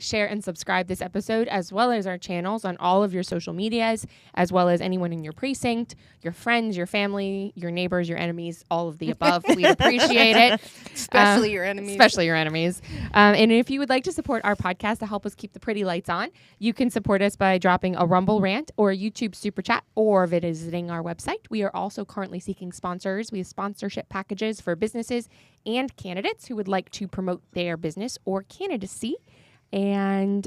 share, and subscribe this episode, as well as our channels on all of your social medias, as well as anyone in your precinct, your friends, your family, your neighbors, your enemies, all of the above. We'd appreciate it. Especially your enemies. Especially your enemies. And if you would like to support our podcast to help us keep the pretty lights on, you can support us by dropping a Rumble rant or a YouTube super chat or visiting our website. We are also currently seeking sponsors. We have sponsorship packages for businesses and candidates who would like to promote their business or candidacy. And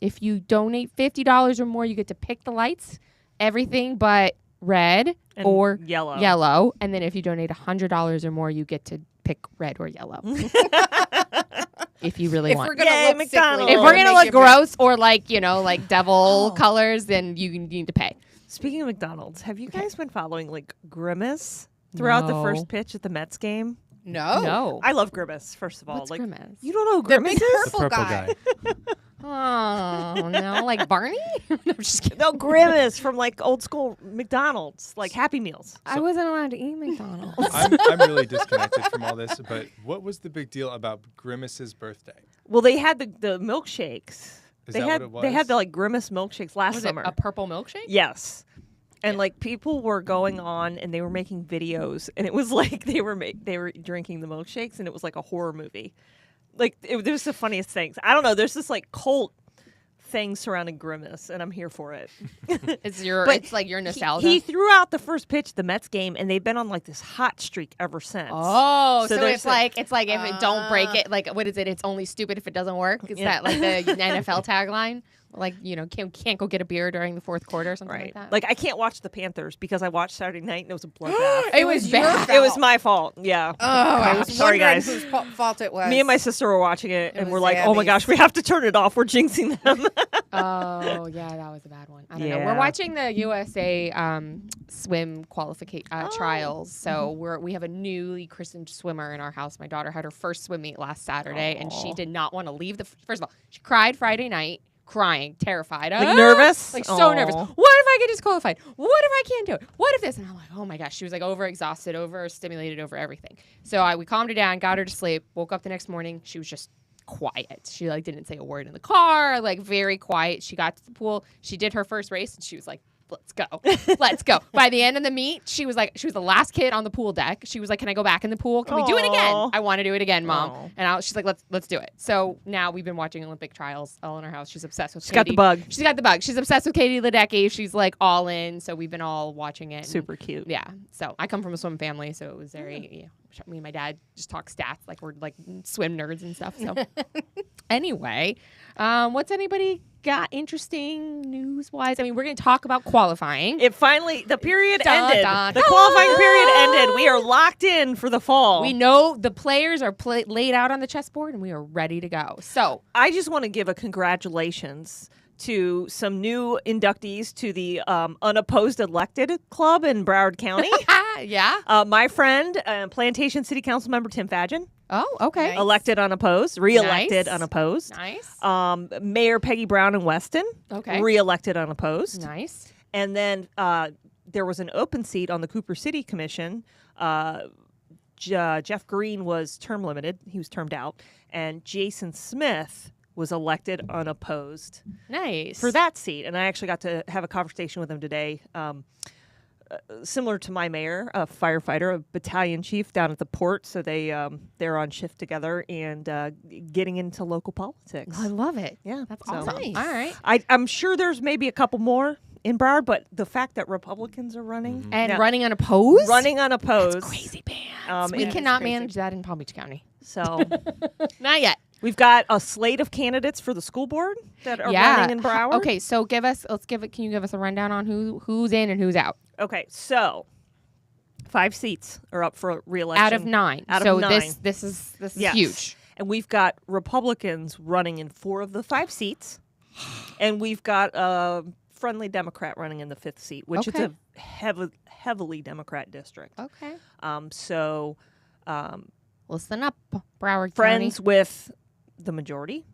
if you donate $50 or more, you get to pick the lights, everything but red and or yellow. And then if you donate $100 or more, you get to pick red or yellow. If you really want. We're gonna look McDonald's. sickly, If we're going to make look it gross or like devil colors, then you need to pay. Speaking of McDonald's, have you guys been following like Grimace throughout the first pitch at the Mets game? No. I love Grimace, first of all. What's like Grimace? You don't know who The Grimace big is? purple The purple guy. Oh, no. Like Barney? No, I'm just kidding. No, Grimace from like old school McDonald's, like Happy Meals. I wasn't allowed to eat McDonald's. I'm really disconnected from all this, but what was the big deal about Grimace's birthday? Well, they had the milkshakes. Is They that had what it was? they had the like Grimace milkshakes last Was summer. it a purple milkshake? Yes. And like people were going on and they were making videos and it was like they were drinking the milkshakes and it was like a horror movie. Like it was the funniest things. I don't know. There's this like cult thing surrounding Grimace and I'm here for it. It's like your nostalgia. He threw out the first pitch of the Mets game and they've been on like this hot streak ever since. Oh, so there's it's like if it don't break it, like what is it? It's only stupid if it doesn't work. Is that like the NFL tagline? Like, can't go get a beer during the fourth quarter or something like that. Like I can't watch the Panthers because I watched Saturday night and it was a bloodbath. It was bad. It was my fault. Yeah. Oh, I was Sorry, wondering guys. whose fault it was. Me and my sister were watching it and was we're like, oh my Abby's. gosh, we have to turn it off. We're jinxing them. Oh, yeah, that was a bad one. I don't know. Yeah. We're watching the USA swim qualification trials. So we have a newly christened swimmer in our house. My daughter had her first swim meet last Saturday, and she did not want to leave. First of all, she cried Friday night. Crying, terrified, Like nervous? like so nervous. What if I get disqualified? What if I can't do it? What if this? And I'm like, oh my gosh, she was like overexhausted, overstimulated, over everything. So we calmed her down, got her to sleep. Woke up the next morning, she was just quiet. She like didn't say a word in the car, like very quiet. She got to the pool. She did her first race, and she was like, let's go. Let's go. By the end of the meet, she was the last kid on the pool deck. She was like, can I go back in the pool? Can we do it again? I want to do it again, Mom. Aw. And she's like, let's do it. So now we've been watching Olympic trials all in our house. She's obsessed with She's got Katie. the bug. She's got the bug. She's obsessed with Katie Ledecky. She's like all in. So we've been all watching it. Super cute. Yeah. So I come from a swim family, so it was very, me and my dad just talk stats like we're like swim nerds and stuff. So anyway, what's anybody got interesting news-wise? I mean, we're going to talk about qualifying. The period ended. dun. The qualifying period ended. We are locked in for the fall. We know the players are laid out on the chessboard, and we are ready to go. So I just want to give a congratulations to some new inductees to the unopposed elected club in Broward County. yeah. My friend, Plantation City Council member Tim Fadgen, Oh, okay. Nice. elected unopposed, re-elected Nice. unopposed. Nice. Mayor Peggy Brown in Weston, Okay. re-elected unopposed. Nice. And then there was an open seat on the Cooper City Commission. Jeff Green was term limited. He was termed out. And Jason Smith was elected unopposed Nice. for that seat. And I actually got to have a conversation with him today. Similar to my mayor, a firefighter, a battalion chief down at the port. So they're on shift together and getting into local politics. I love it. Yeah, That's so- awesome. Nice. All right. I'm sure there's maybe a couple more in Broward, but the fact that Republicans are running And yeah, running unopposed? running unopposed, That's crazy pants. We and- cannot crazy. manage that in Palm Beach County. So Not yet. we've got a slate of candidates for the school board that are running in Broward. Okay, so can you give us a rundown on who's in and who's out? Okay, so 5 seats are up for re-election Out of 9. Out of so 9. this is Yes. huge. And we've got Republicans running in 4 of the 5 seats, and we've got a friendly Democrat running in the 5th seat, which Okay. is a heavily Democrat district. Okay. So Listen up, Broward friends County. with the majority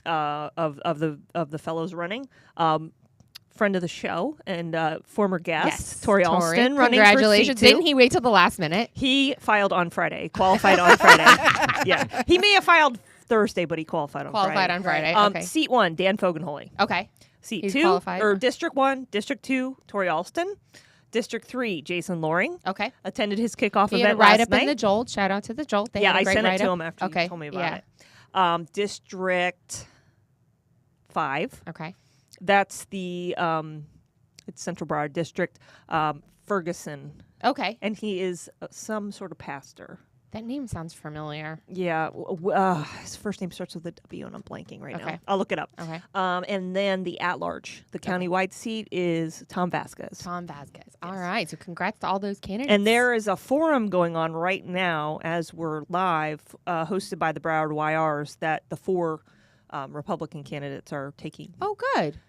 of the fellows running. Friend of the show and former guest Yes. Tori Alston running Congratulations. for seat 2. Didn't he wait till the last minute? He filed on Friday, qualified on Friday. Yeah, he may have filed Thursday, but he qualified on Qualified Friday. on Friday. Okay. Seat 1, Dan Fogenholy. Okay. Seat He's 2, qualified. or District 1, District 2, Tori Alston. District 3, Jason Loring. Okay. Attended his kickoff He had event a write last up night. in the Jolt. Shout out to the Jolt. They Yeah, had a I great sent it write-up. to him after Okay. you told me about Yeah. it. District 5. Okay. That's the it's Central Broward District. Ferguson, Okay. and he is some sort of pastor. That name sounds familiar. Yeah, his first name starts with a W, and I'm blanking right now. Okay. I'll look it up. Okay. And then the at-large, the countywide seat is Tom Vasquez. Tom Vasquez. All right. So congrats to all those candidates. And there is a forum going on right now as we're live, hosted by the Broward YRs, that the 4 Republican candidates are taking Oh, good.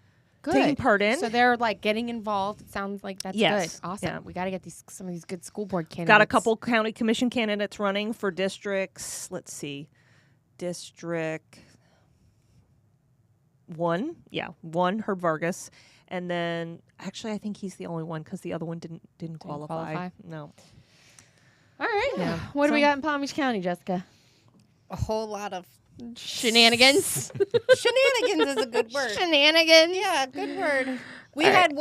Good. taking part in. So they're like getting involved. It sounds like that's Yes. good. Awesome. Yeah. We got to get some of these good school board candidates. Got a couple county commission candidates running for districts. Let's see. District 1. Yeah, 1, Herb Vargas. And then, actually, I think he's the only one because the other one didn't qualify. No. All right. Yeah. What do we So- got in Palm Beach County, Jessica? A whole lot of Shenanigans. shenanigans is a good word. Shenanigans. Yeah, good word. We All had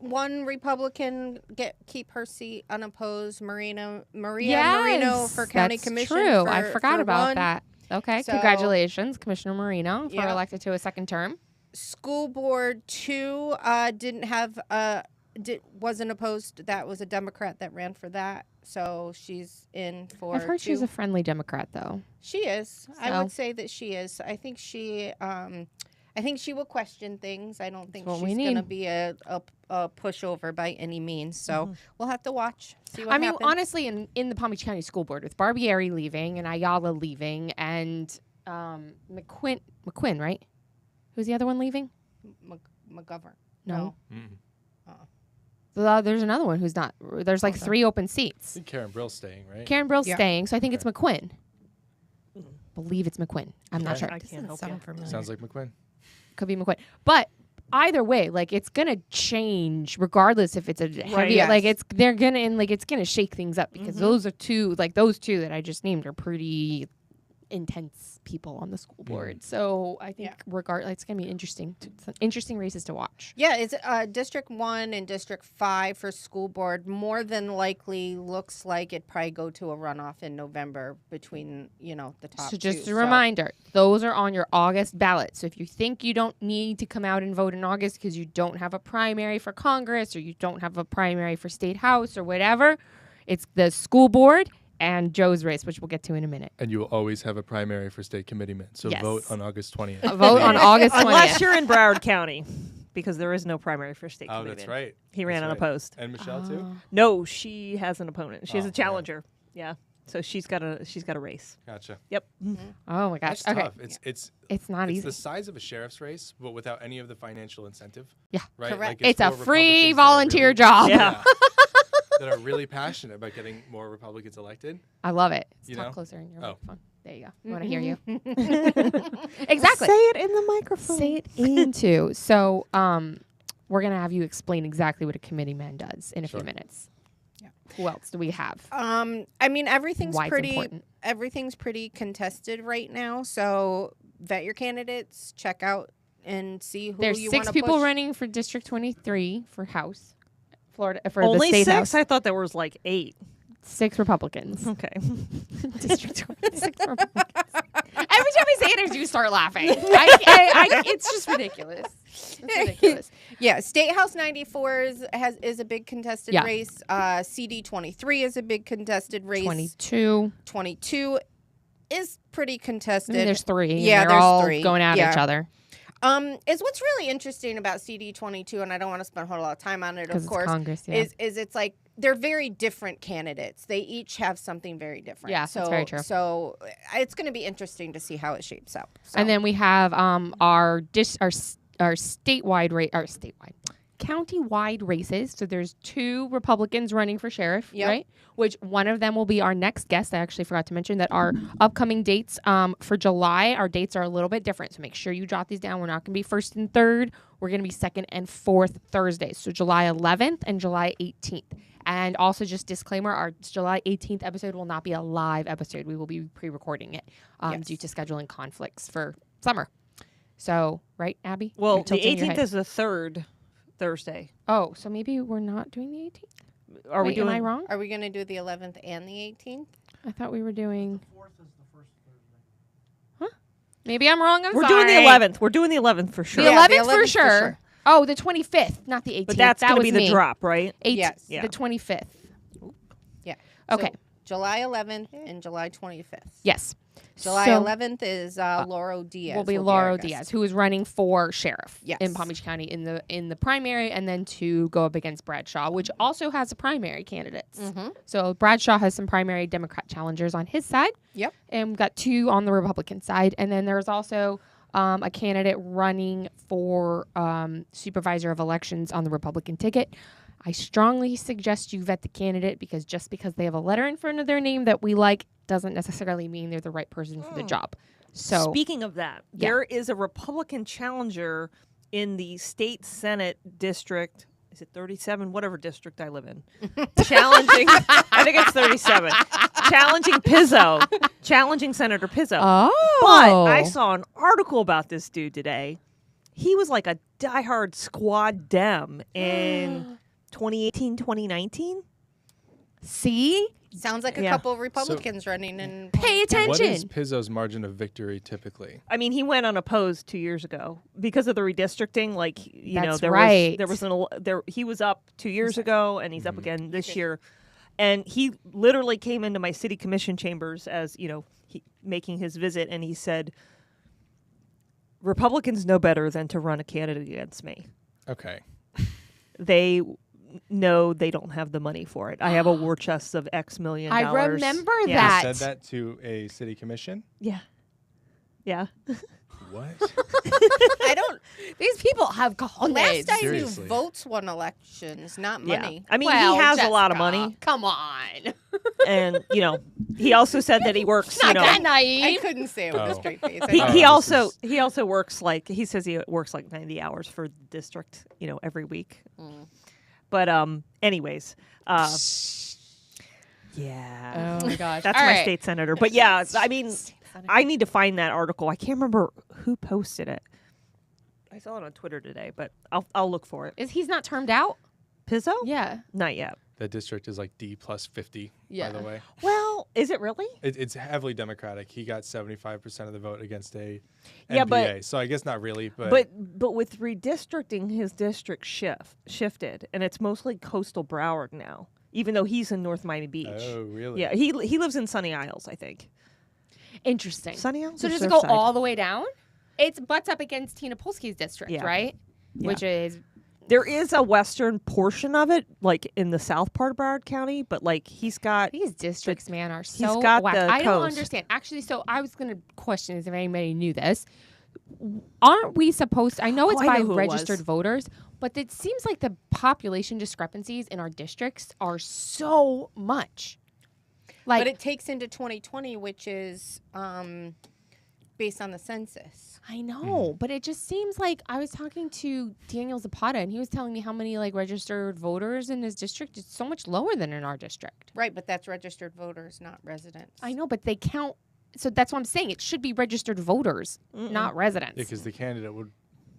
one Republican keep her seat unopposed. Maria Marino for county that's commission. True. I forgot for about one. that. Okay. So- Congratulations, Commissioner Marino, for Yeah. elected to a second term. School board 2 didn't have wasn't opposed. That was a Democrat that ran for that, so she's in for. I've heard 2. she's a friendly Democrat, though. She is. I So- would say that she is. I think she will question things. I don't think That's what we she's going to need. be a pushover by any means. So we'll have to watch. See what I mean, happens. honestly, in the Palm Beach County School Board, with Barbieri leaving and Ayala leaving and McQuinn, right? Who's the other one leaving? McGovern. No. Mm. There's another one who's not. There's like 3 open I seats. think Karen Brill's staying, right? Karen Brill's Yeah. staying, so I think it's Okay. McQuinn. Believe it's McQuinn. I'm not Okay. sure. I can't help you. Sound familiar. Sounds like McQuinn. Could be McQuinn. But either way, like it's gonna change regardless if it's a heavy yes. like it's gonna shake things up because those are those two that I just named are pretty intense people on the school board. So I think it's gonna be interesting. Some interesting races to watch. Yeah, it's District 1 and District 5 for school board. More than likely looks like it'd probably go to a runoff in November between, the top So just 2. a reminder, those are on your August ballot. So if you think you don't need to come out and vote in August because you don't have a primary for Congress or you don't have a primary for State House or whatever, it's the school board and Joe's race, which we'll get to in a minute. And you will always have a primary for state committeeman. So Yes. vote on August 20th. Vote on August 20th. Unless you're in Broward County, because there is no primary for state Oh, committeeman. that's right. He ran That's right. unopposed. And Michelle too. No, she has an opponent. She has Oh, a challenger. Yeah. So she's got a race. Gotcha. Yep. Oh my gosh. That's Okay. tough. It's not it's easy. the size of a sheriff's race, but without any of the financial incentive. Yeah. Right. Correct. It's a for free Republicans that are volunteer really- job. Yeah. that are really passionate about getting more Republicans elected. I love it. You Talk know? closer in your Oh. microphone. There you go. I want to hear you. Exactly. Say it in the microphone. Say it into. So, we're gonna have you explain exactly what a committeeman does in a few Sure. minutes. Yeah. Who else do we have? I mean, everything's Why it's pretty important. contested right now. So vet your candidates, check out and see who There's you 6 want to people push. running for District 23 for House, Florida for Only the State 6? House. I thought there was like 8. 6 Republicans. Okay. District 26 Republicans. Every time I say it, I do start laughing. It's just ridiculous. It's ridiculous. Yeah, State House 94 is a big contested Yeah. race. CD 23 is a big contested race. 22. 22 is pretty I contested. mean, there's 3. and Yeah, they're there's all 3. going at Yeah. each other Is what's really interesting about CD 22, and I don't want to spend a whole lot of time on it, because of it's course, Congress. Yeah. is it's like they're very different candidates. They each have something very different. Yeah, so, that's very true. So it's going to be interesting to see how it shapes up. So. And then we have our statewide rate. Our statewide. county-wide races. So there's 2 Republicans running for sheriff, Yep. right? Which one of them will be our next guest. I actually forgot to mention that our upcoming dates for July, our dates are a little bit different. So make sure you jot these down. We're not going to be 1st and 3rd. We're going to be 2nd and 4th Thursdays. So July 11th and July 18th. And also just disclaimer, our July 18th episode will not be a live episode. We will be pre-recording it Yes. due to scheduling conflicts for summer. So, right, Abby? Well, You're the tilting your 18th head. is the 3rd Thursday. Oh, so maybe we're not doing the 18th? Are we Wait, doing? am I wrong? Are we going to do the 11th and the 18th? I thought we were doing... Huh? Maybe I'm wrong. I'm We're sorry. doing the 11th. We're doing the 11th for sure. The Yeah, 11th, the for 11th for sure. sure. Oh, the 25th, not the 18th. But that's that going to was be the me. drop, right? Yes. Yeah. The 25th. Yeah. Okay. So July 11th and July 25th. Yes. July So 11th is Lauro Diaz. will be our Lauro guest. Diaz, who is running for sheriff Yes. in Palm Beach County in the primary, and then to go up against Bradshaw, which also has a primary candidates. Mm-hmm. So Bradshaw has some primary Democrat challengers on his side. Yep. And we've got 2 on the Republican side. And then there's also a candidate running for supervisor of elections on the Republican ticket. I strongly suggest you vet the candidate because just because they have a letter in front of their name that we like doesn't necessarily mean they're the right person for the job. So Speaking of that, Yeah. there is a Republican challenger in the state Senate district. Is it 37? Whatever district I live in. Challenging. I think it's 37. Challenging Pizzo. Challenging Senator Pizzo. oh, But I saw an article about this dude today. He was like a diehard squad Dem in 2018, 2019. see, Sounds like a Yeah. couple of Republicans running in. pay attention. What is Pizzo's margin of victory typically? I mean, he went unopposed 2 years ago because of the redistricting. Like, you know, That's there right. was he was up 2 years ago, and he's up again this year. And he literally came into my city commission chambers as making his visit, and he said, "Republicans know better than to run a candidate against me. Okay. They know they don't have the money for it. I have a war chest of X million I dollars." remember Yeah. that. He said that to a city commission? Yeah, yeah. What? I don't. These people have cojones. Last I Seriously. knew, votes won elections, not money. I mean, Well, he has a lot of Jessica, money, Come on. and he also said that he works. Not that I naive. couldn't say it with Oh. a straight face. I He, know. he this also is- he also works like he says he works like 90 hours for the district, every week. But anyways, yeah, Oh my gosh. that's All my right. state senator. But yeah, I mean, I need to find that article. I can't remember who posted it. I saw it on Twitter today, but I'll look for it. He's not termed out? Pizzo? Yeah. Not yet. The district is like D plus 50, Yeah. by the way. Well, is it really? It's heavily Democratic. He got 75% of the vote against a Yeah, but- MDA. So I guess not really, but, But with redistricting, his district shifted, and it's mostly coastal Broward now. Even though he's in North Miami Beach. oh, really? Yeah, he lives in Sunny Isles, I think. Interesting. Sunny Isles. So or does it go Surfside? all the way down? It's butts up against Tina Polsky's district, Yeah. right? Yeah. Which is There is a western portion of it, like in the south part of Broward County, but like he's got. these districts, man, are so got whack. the I don't coast. understand. Actually, so I was gonna question if anybody knew this. Aren't we supposed to, I know it's I by know who it registered was. voters, but it seems like the population discrepancies in our districts are so much. Like But it takes into 2020, which is based on the census. I know, but it just seems like I was talking to Daniel Zapata, and he was telling me how many like registered voters in his district. It's so much lower than in our district. Right, but that's registered voters, not residents. I know, but they count. So that's what I'm saying. It should be registered voters, not residents. Because the candidate would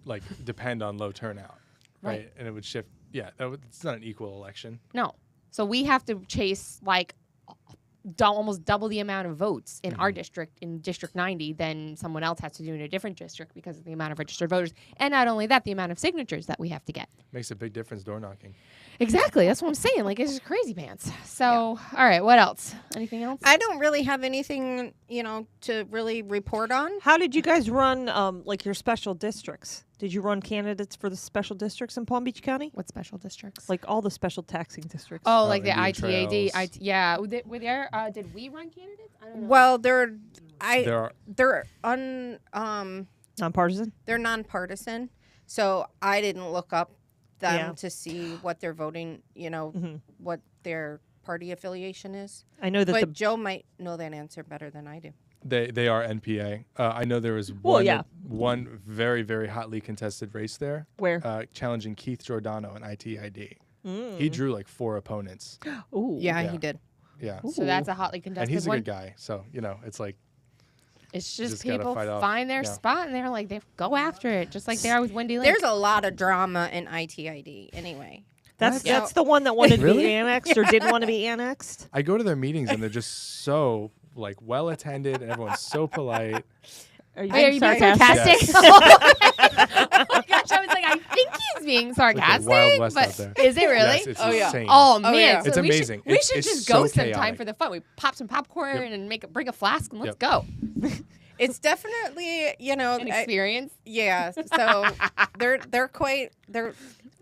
like depend on low turnout, right? Right. And it would shift. Yeah, it's not an equal election. No. So we have to chase like almost double the amount of votes in our district, in District 90, than someone else has to do in a different district because of the amount of registered voters. And not only that, the amount of signatures that we have to get. Makes a big difference door knocking. Exactly. That's what I'm saying. Like, it's just crazy pants. So, all right. What else? Anything else? I don't really have anything, to really report on. How did you guys run like your special districts? Did you run candidates for the special districts in Palm Beach County? What special districts? Like all the special taxing districts? Oh, like the Indian ITAD. Trails. Yeah. Were there, did we run candidates? I don't know. Well, There are Nonpartisan? they're nonpartisan, so I didn't look up them to see what they're voting, what their party affiliation is. I know that But Joe might know that answer better than I do. They are NPA. I know there was one very, very hotly contested race there. Where? Challenging Keith Giordano in ITID. He drew like 4 opponents. Ooh. Yeah, he did. Yeah. So that's a hotly contested And he's a one. good guy. So, it's like, It's just gotta people fight off. find their spot and they're like, they go after it, just like they are with Wendy Link. There's a lot of drama in ITID anyway. That's What? the one that wanted to Really? be annexed or didn't want to be annexed. I go to their meetings and they're just so like well attended and everyone's so polite. Are you Wait, are you being sarcastic? sarcastic? Oh my gosh, I was like, I think he's being It's like the sarcastic. Wild West but out there. is it really? Yes, it's Oh, yeah. insane. Oh man, yeah. so It's we amazing. Should, we It's- should it's just so go sometime chaotic. for the fun. We pop some popcorn and bring a flask and let's Yep. go. It's definitely, An experience. yeah. So they're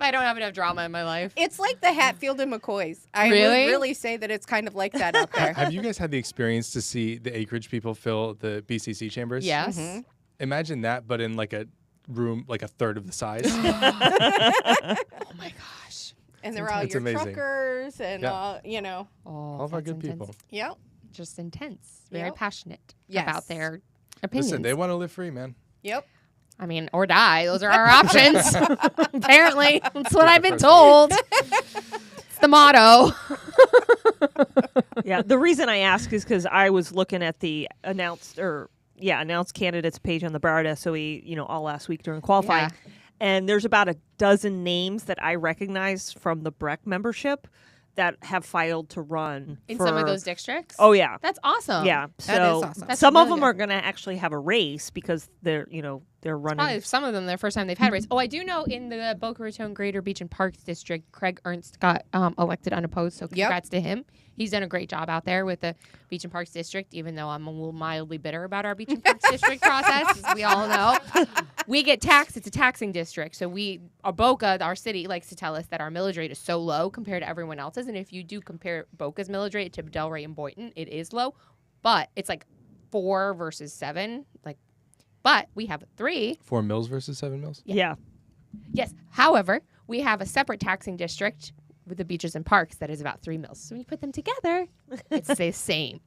I don't have enough drama in my life. it's like the Hatfield and McCoys. I Really? would really say that it's kind of like that out there. Have you guys had the experience to see the acreage people fill the BCC chambers? Yes. Mhm. Imagine that, but in like a room like a third of the size. Oh my gosh. And they're all It's your amazing. truckers and Yeah. all. Oh, All of our that's good intense. people. Yep. Just intense. Very Yep. passionate Yes. about their opinions. Listen, they want to live free, man. Yep. I mean, or die. Those are our options. Apparently. That's what I've been First told. It's the motto. Yeah, the reason I ask is because I was looking at the announced candidates page on the Broward SOE, all last week during qualifying. Yeah. And there's about a dozen names that I recognize from the Breck membership that have filed to run In for, some of those districts? Oh yeah. That's awesome. Yeah. That So is awesome. That's some of really them good. are going to actually have a race because they're running. Probably some of them, their first time they've had a race. Oh, I do know in the Boca Raton Greater Beach and Parks District, Craig Ernst got elected unopposed, so congrats to him. He's done a great job out there with the Beach and Parks District, even though I'm a little mildly bitter about our Beach and Parks District process, as we all know. We get taxed. It's a taxing district. So Boca, our city, likes to tell us that our millage rate is so low compared to everyone else's. And if you do compare Boca's millage rate to Delray and Boynton, it is low. But it's like 4 versus 7. But we have 3. 4 mills versus 7 mills. Yeah. Yes. However, we have a separate taxing district with the beaches and parks that is about 3 mills. So when you put them together, it's the same.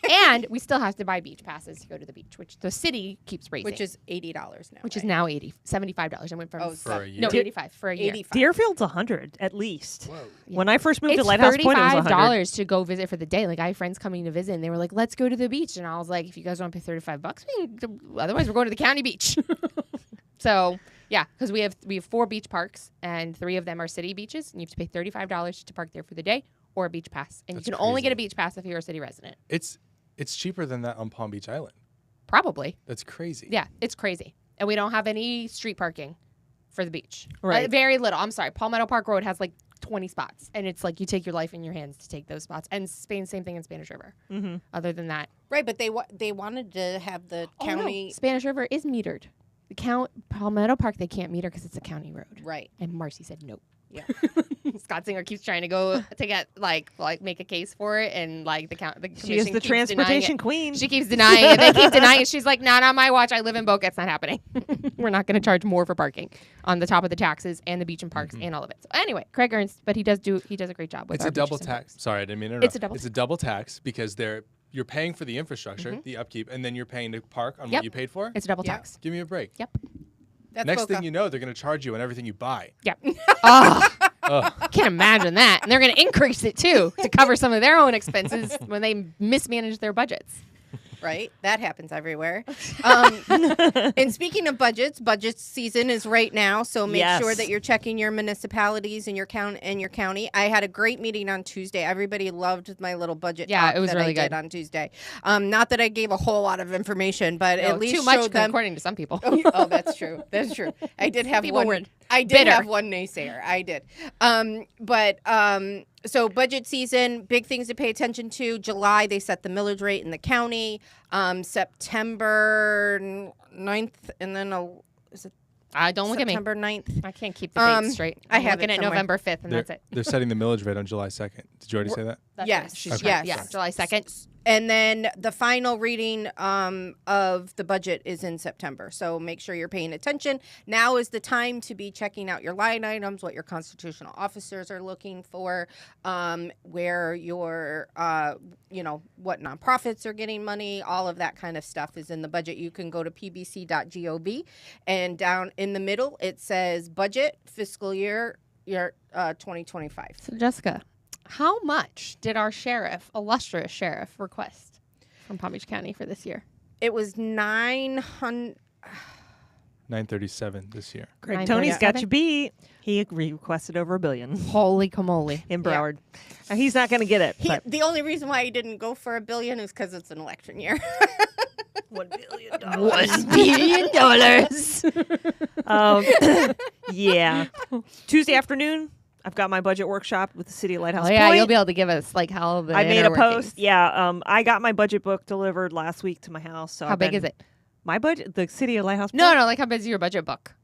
And we still have to buy beach passes to go to the beach, which the city keeps raising. Which is $80 now. Which is now $75. I went from For a year? no 85 for a year. 85. Deerfield's 100 at least. Whoa. When I first moved It's to Lighthouse Point, it was 100. $35 to go visit for the day. Like I have friends coming to visit, and they were like, "Let's go to the beach," and I was like, "If you guys want to pay $35, otherwise we're going to the county beach." So yeah, because we have 4 beach parks, and 3 of them are city beaches, and you have to pay $35 to park there for the day or a beach pass, and That's you can only get crazy. a beach pass if you're a city resident. It's cheaper than that on Palm Beach Island. Probably, That's crazy. yeah, it's crazy, and we don't have any street parking for the beach. Right. Very little. I'm sorry, Palmetto Park Road has like 20 spots, and it's like you take your life in your hands to take those spots. And same thing in Spanish River. Mm-hmm. Other than that, Right, but they wanted to have the county. Spanish River is metered. The Palmetto Park they can't meter because it's a county road. Right. And Marcy said no. Yeah. Scott Singer keeps trying to go to get like make a case for it, and like the commission She is the keeps denying transportation it. queen. She keeps denying it. They keep denying it. She's like, not on my watch. I live in Boca. It's not happening. We're not going to charge more for parking on the top of the taxes and the beach and parks and all of it. So anyway, Craig Ernst, but he does a great job with It's our a double beaches and tax. Sorry, I didn't mean to interrupt. It's a double It's a double tax because you're paying for the infrastructure, the upkeep, and then you're paying to park on Yep. what you paid for. It's a double Yeah. tax. Give me a break. Yep. That's Next Boca. thing you know, they're going to charge you on everything you buy. Yep. Oh, Ugh. I can't imagine that. And they're going to increase it too to cover some of their own expenses when they mismanage their budgets. Right? That happens everywhere. And speaking of budgets, budget season is right now, so make Yes. sure that you're checking your municipalities and your county. I had a great meeting on Tuesday. Everybody loved my little budget Yeah, talk it was that really I did good. on Tuesday. Not that I gave a whole lot of information, but No, at least too much showed them. according to some people. Oh, that's true. That's true. I did have People one. were I did bitter. have one naysayer. I did. So budget season, big things to pay attention to. July, they set the millage rate in the county. September 9th, and then is it Don't look at me. September 9th? I can't keep the dates straight. I I'm have looking it at somewhere. November 5th, and They're, that's it. they're setting the millage rate on July 2nd. Did you already say that? That's Yes, it. She's yes. right. Yeah, July 2nd. And then the final reading of the budget is in September. So make sure you're paying attention. Now is the time to be checking out your line items, what your constitutional officers are looking for, where your, what nonprofits are getting money. All of that kind of stuff is in the budget. You can go to pbc.gov, and down in the middle it says budget fiscal year 2025. So Jessica, how much did our illustrious sheriff, request from Palm Beach County for this year? It was 937 this year. Greg Tony's got you beat. He requested over $1 billion Holy camole. in Broward. Now, he's not going to get it. but The only reason why he didn't go for $1 billion is because it's an election year. $1 billion. $1 billion. Yeah. Tuesday afternoon, I've got my budget workshop with the City of Lighthouse Oh, yeah, Point. you'll be able to give us like how the I made a inner post. workings. Yeah. I got my budget book delivered last week to my house. So How big is it? My budget, the City of Lighthouse Point. No, like how big is your budget book?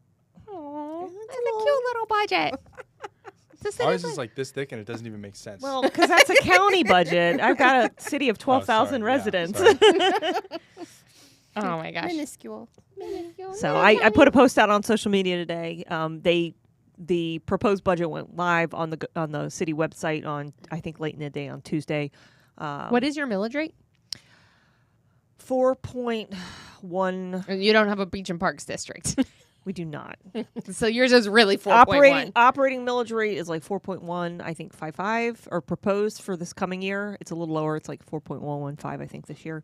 Oh, it's a cute little budget. Ours is like this thick and it doesn't even make sense. Well, because that's a county budget. I've got a city of 12,000 yeah, residents. sorry. Oh my gosh. Minuscule. So I put a post out on social media today. The proposed budget went live on the city website on, I think, late in the day on Tuesday. What is your millage rate? 4.1. You don't have a beach and parks district. We do not. So yours is really 4.1. Operating millage rate is like 4.1, I think 55, or proposed for this coming year. It's a little lower. It's like 4.115, I think, this year.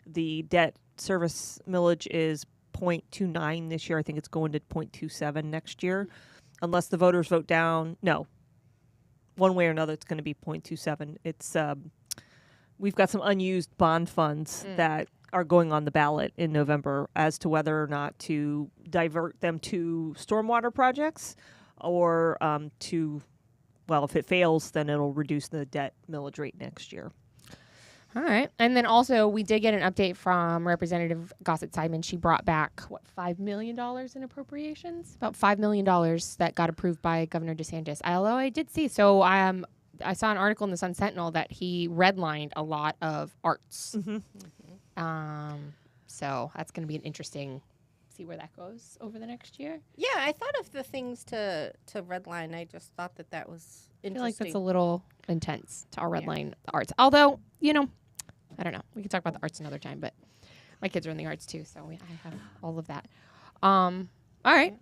The debt service millage is 0.29 this year. I think it's going to 0.27 next year, unless the voters vote down. No, one way or another, it's going to be 0.27. It's we've got some unused bond funds that are going on the ballot in November as to whether or not to divert them to stormwater projects or if it fails, then it'll reduce the debt millage rate next year. All right. And then also we did get an update from Representative Gossett-Simon. She brought back, $5 million in appropriations? About $5 million that got approved by Governor DeSantis. Although I did see, so I saw an article in the Sun Sentinel that he redlined a lot of arts. Mm-hmm. So that's going to be an interesting, see where that goes over the next year. Yeah, I thought of the things to redline. I just thought that was I interesting. feel like that's a little intense to redline the arts. Although, I don't know. We can talk about the arts another time, but my kids are in the arts too, so I have all of that. All right.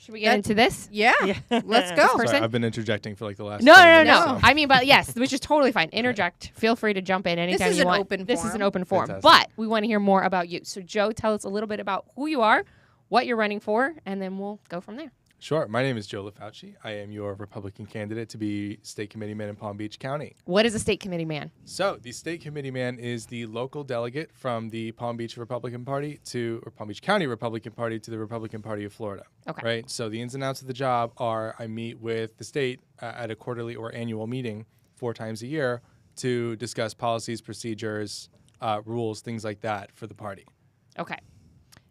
Should we get into this? Yeah. Let's go. Sorry, I've been interjecting for like the last No. 20 minutes, so. I mean, but yes, which is totally fine. Interject. Feel free to jump in anytime is you an want. open This is forum. an open forum. Fantastic. But we want to hear more about you. So, Joe, tell us a little bit about who you are, what you're running for, and then we'll go from there. Sure. My name is Joe LaFauci. I am your Republican candidate to be state committeeman in Palm Beach County. What is a state committee man? So the state committeeman is the local delegate from the Palm Beach Republican Party or Palm Beach County Republican Party to the Republican Party of Florida. Okay. Right. So the ins and outs of the job are I meet with the state at a quarterly or annual meeting 4 times a year to discuss policies, procedures, rules, things like that for the party. Okay.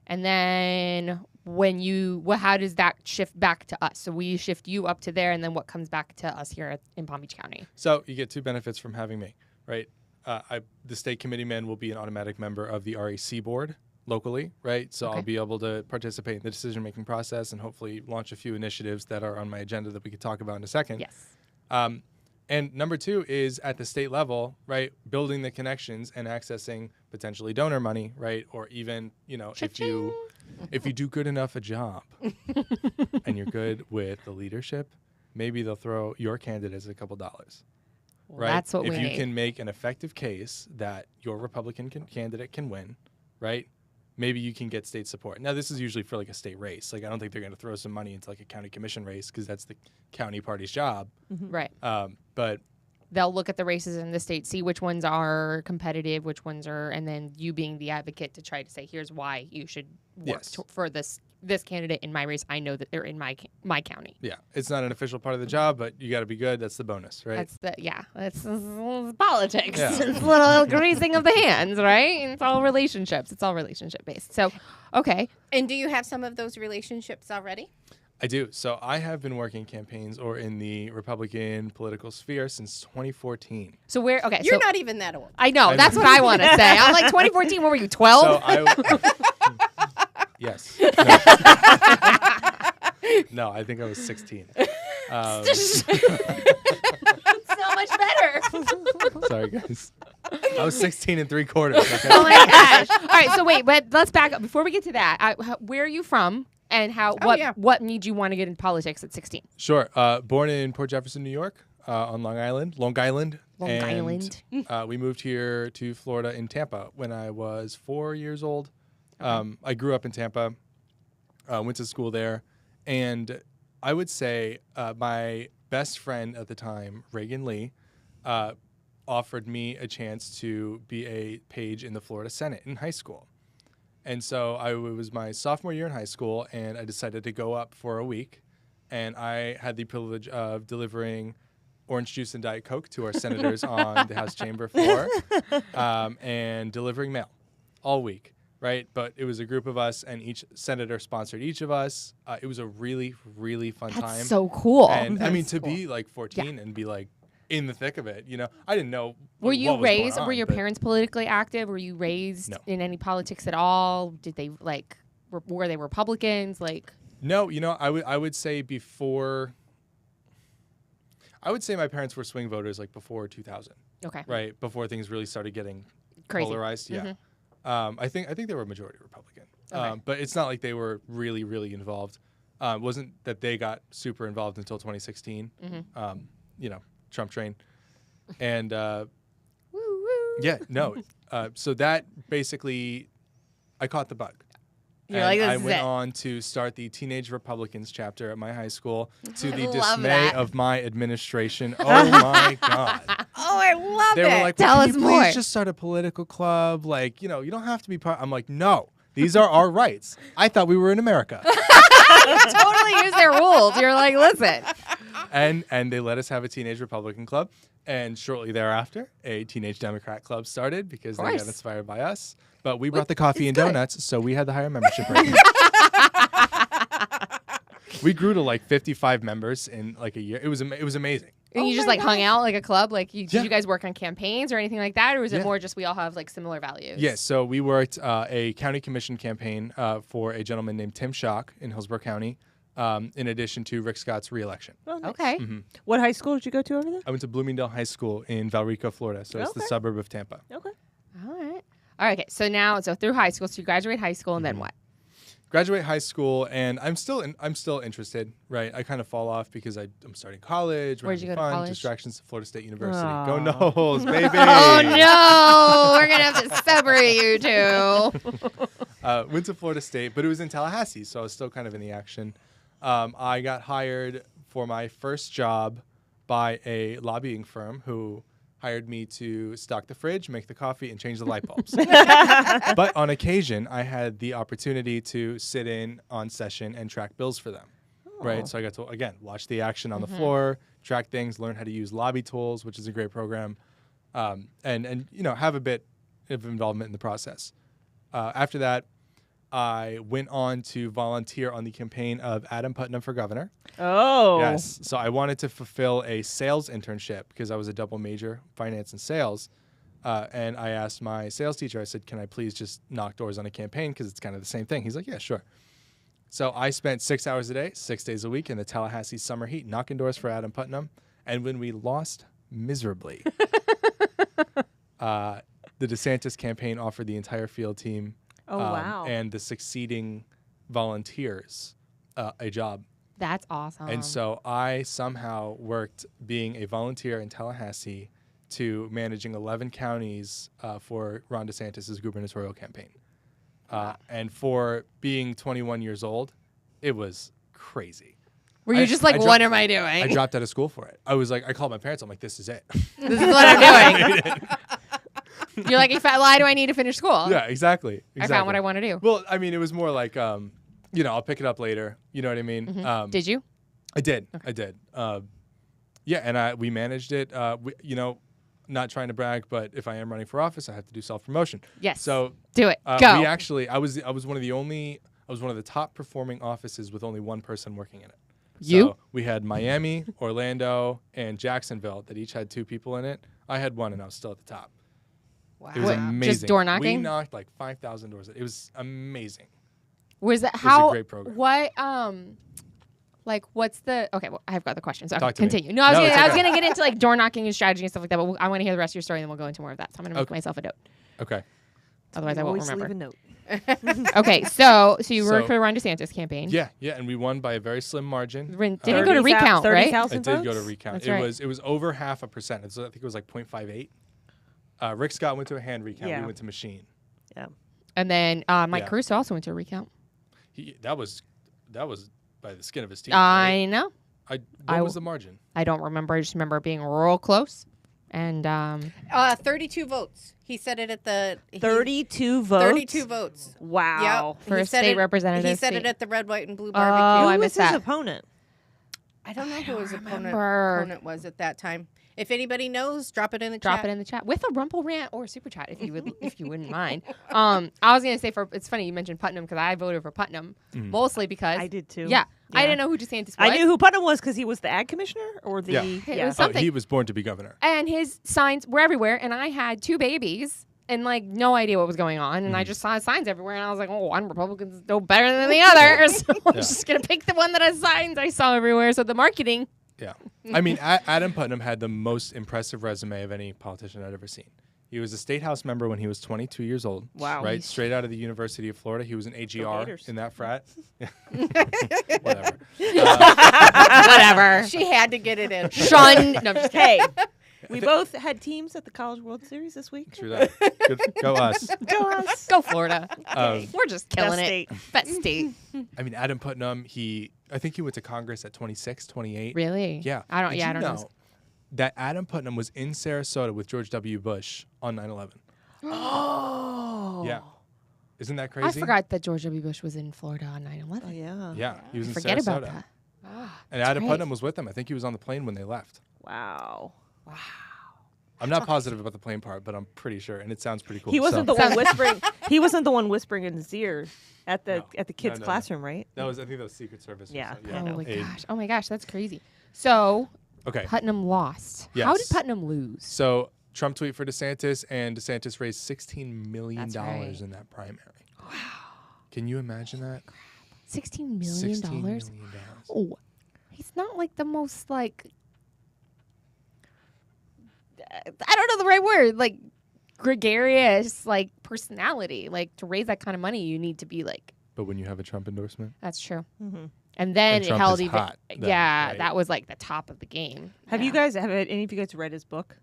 And then how does that shift back to us? So we shift you up to there, and then what comes back to us here in Palm Beach County? So you get 2 benefits from having me, right? The state committeeman will be an automatic member of the RAC board locally, right? So Okay. I'll be able to participate in the decision-making process and hopefully launch a few initiatives that are on my agenda that we could talk about in a second. Yes. And number 2 is at the state level, right? Building the connections and accessing potentially donor money, right? Or even, if you do good enough a job and you're good with the leadership, maybe they'll throw your candidate as a couple dollars. Well, Right? that's what if we you need. can make an effective case that your Republican candidate can win, right? Maybe you can get state support. Now, this is usually for like a state race. Like, I don't think they're going to throw some money into like a county commission race because that's the county party's job. Right. But They'll look at the races in the state, see which ones are competitive, which ones are, and then you being the advocate to try to say, here's why you should work Yes. for this candidate in my race. I know that they're in my county. yeah, it's not an official part of the job, but you got to be good. That's the bonus, right? That's politics. Yeah. It's a little greasing of the hands, right? And it's all relationships. It's all relationship based. So, okay. And do you have some of those relationships already? I do. So I have been working campaigns or in the Republican political sphere since 2014. So where? Okay, You're so not even that old. I know I that's know. what I want to say. I'm like 2014. What were you? 12? So yes. No, I think I was 16. So much better. Sorry, guys. I was 16 and 3/4. Okay? Oh my gosh! All right, so wait, but let's back up before we get to that. Where are you from, and what made you want to get into politics at 16? Sure. Born in Port Jefferson, New York, on Long Island. Island. We moved here to Florida in Tampa when I was 4 years old. I grew up in Tampa, went to school there, and I would say my best friend at the time, Reagan Lee, offered me a chance to be a page in the Florida Senate in high school. And so it was my sophomore year in high school, and I decided to go up for a week. And I had the privilege of delivering orange juice and Diet Coke to our senators on the House chamber floor, and delivering mail all week, right? But it was a group of us, and each senator sponsored each of us. It was a really, really fun time. That's so cool. And I mean, That's to cool. be like 14 and be like in the thick of it, I didn't know. Were you what was going raised? on, Were your but parents politically active? Were you raised No. in any politics at all? Did they were they Republicans? No, I would say before. I would say my parents were swing voters like before 2000, Okay, right? Before things really started getting crazy. polarized. Yeah. I think they were majority Republican, Okay. but it's not like they were really, really involved. Wasn't that they got super involved until 2016? Trump train, and Woo woo. yeah, no. So that basically, I caught the bug. You're And like, this I is went it. on to start the Teenage Republicans chapter at my high school to the love dismay that. of my administration. Oh my God. Oh, I love They it. were like, Tell well, us can you more. please just start a political club? Like, you don't have to be part. I'm like, no, these are our rights. I thought we were in America. Totally use their rules. You're like, listen. and they let us have a Teenage Republican club. And shortly thereafter, a Teenage Democrat club started because they course. got inspired by us. But we brought the coffee and good. donuts, so we had the higher membership rate. We grew to like 55 members in like a year. It was amazing. And Oh you just my hung out like a club? Did Yeah. you guys work on campaigns or anything like that? Or was it Yeah. more just we all have like similar values? Yes, so we worked a county commission campaign for a gentleman named Tim Schock in Hillsborough County, in addition to Rick Scott's reelection. Oh, nice. Okay. What high school did you go to over there? I went to Bloomingdale High School in Valrico, Florida, so it's the Okay. suburb of Tampa. Okay. All right. All right. Okay. So through high school, so you graduate high school and then what? Graduate high school, and I'm still interested, right? I kind of fall off because I'm starting college. we're Where'd you having go to fun, college? Distractions to Florida State University. Aw. Go Noles, baby! Oh no, we're gonna have to separate you two. Went to Florida State, but it was in Tallahassee, so I was still kind of in the action. I got hired for my first job by a lobbying firm who hired me to stock the fridge, make the coffee, and change the light bulbs. But on occasion, I had the opportunity to sit in on session and track bills for them. Right, so I got to, again, watch the action on the floor, track things, learn how to use lobby tools, which is a great program, and have a bit of involvement in the process. After that, I went on to volunteer on the campaign of Adam Putnam for governor. Oh. Yes. So I wanted to fulfill a sales internship because I was a double major, finance and sales. And I asked my sales teacher, I said, can I please just knock doors on a campaign? Because it's kind of the same thing. He's like, yeah, sure. So I spent 6 hours a day, 6 days a week in the Tallahassee summer heat, knocking doors for Adam Putnam. And when we lost miserably, the DeSantis campaign offered the entire field team Oh, wow. and the succeeding volunteers a job. That's awesome. And so I somehow worked being a volunteer in Tallahassee to managing 11 counties for Ron DeSantis' gubernatorial campaign. And for being 21 years old, it was crazy. Were you I- just like, I what dro- am I doing? I dropped out of school for it. I was like, I called my parents. I'm like, this is it. This is what I'm doing. You're like, why do I need to finish school? Yeah, exactly. I found what I want to do. Well, I mean, it was more like, I'll pick it up later. You know what I mean? Did you? I did. I did. Yeah, and we managed it. Not trying to brag, but if I am running for office, I have to do self-promotion. Yes. So Do it. Go. I was one of the only. I was one of the top performing offices with only one person working in it. You? So we had Miami, Orlando, and Jacksonville that each had 2 people in it. I had 1, and I was still at the top. Wow. It was What, amazing. just door We knocking? knocked like 5,000 doors. It was amazing. Was it was a how? great program. What like what's the? Okay, well, I've got the questions. So Talk to me. continue. No, I was No, gonna, it's I was okay. gonna get into like door knocking and strategy and stuff like that. But I want to hear the rest of your story, and then we'll go into more of that. So I'm gonna make Okay. myself a note. Okay. Otherwise, I won't Always leave a remember. note. Okay, so you worked So- for the Ron DeSantis campaign. Yeah, and we won by a very slim margin. Didn't it go to recount, right? 30,000 It did go to votes? recount. That's It right. was over 0.5%. So I think it was like 0.58. Rick Scott went to a hand recount. Yeah. We went to machine. Yeah. And then Mike Yeah. Caruso also went to a recount. That was by the skin of his teeth. right? I know. What was the margin? I don't remember. I just remember it being real close. And 32 votes. He said it at the 32 votes. 32 votes. Wow. Yep. For He a said state it- representative He said seat. it at the red, white, and blue Oh, barbecue. I Who was missed his that. opponent? I don't know who his remember. opponent was at that time. If anybody knows, drop it in the drop chat. it in the chat with a rumble rant or super chat if you would if you wouldn't mind. I was gonna say it's funny you mentioned Putnam because I voted for Putnam mostly because I did too. Yeah, I Yeah. didn't know who DeSantis was. I knew who Putnam was because he was the ag commissioner or the. Yeah. It was Oh, something. he was born to be governor. And his signs were everywhere, and I had 2 babies and like no idea what was going on, and I just saw signs everywhere, and I was like, oh, one Republican's no better than the other, so I'm just gonna pick the one that has signs I saw everywhere. So the marketing. Yeah. I mean, Adam Putnam had the most impressive resume of any politician I'd ever seen. He was a state house member when he was 22 years old. Wow. Right? Straight out of the University of Florida. He was an AGR Gators. in that frat. Whatever. Whatever. She had to get it in. Shun. No, I'm just kidding. Hey, we both had teams at the College World Series this week. True that. Good. Go us. Go us. Go Florida. Um, We're just killing Best it. state. Best state. I mean, Adam Putnam, I think he went to Congress at 26, 28. Really? Yeah. I don't. Did Yeah, I you don't know. know that Adam Putnam was in Sarasota with George W. Bush on 9/11. Oh. Yeah. Isn't that crazy? I forgot that George W. Bush was in Florida on 9/11. Oh yeah. Yeah. He was in Forget Sarasota. about that. And Adam right. Putnam was with them. I think he was on the plane when they left. Wow. I'm not positive about the plane part, but I'm pretty sure, and it sounds pretty cool. He wasn't So- the one whispering. He wasn't the one whispering in his ear at the No. kid's No. classroom, right? I think that was Secret Service. or Yeah. something. I know. Holy Aid. gosh. Oh my gosh, that's crazy. So Okay. Putnam lost. Yes. How did Putnam lose? So Trump tweet for DeSantis, and DeSantis raised $16 million That's right. in that primary. Wow. Can you imagine that? $16 million? $16 million. Oh, he's not like the most like I don't know the right word, like gregarious like personality. Like to raise that kind of money, you need to be like. But when you have a Trump endorsement, That's true. Mm-hmm. And then And it Trump held is even. hot then, Yeah, right? that was like the top of the game. Have Yeah. you guys? Have any of you guys read his book?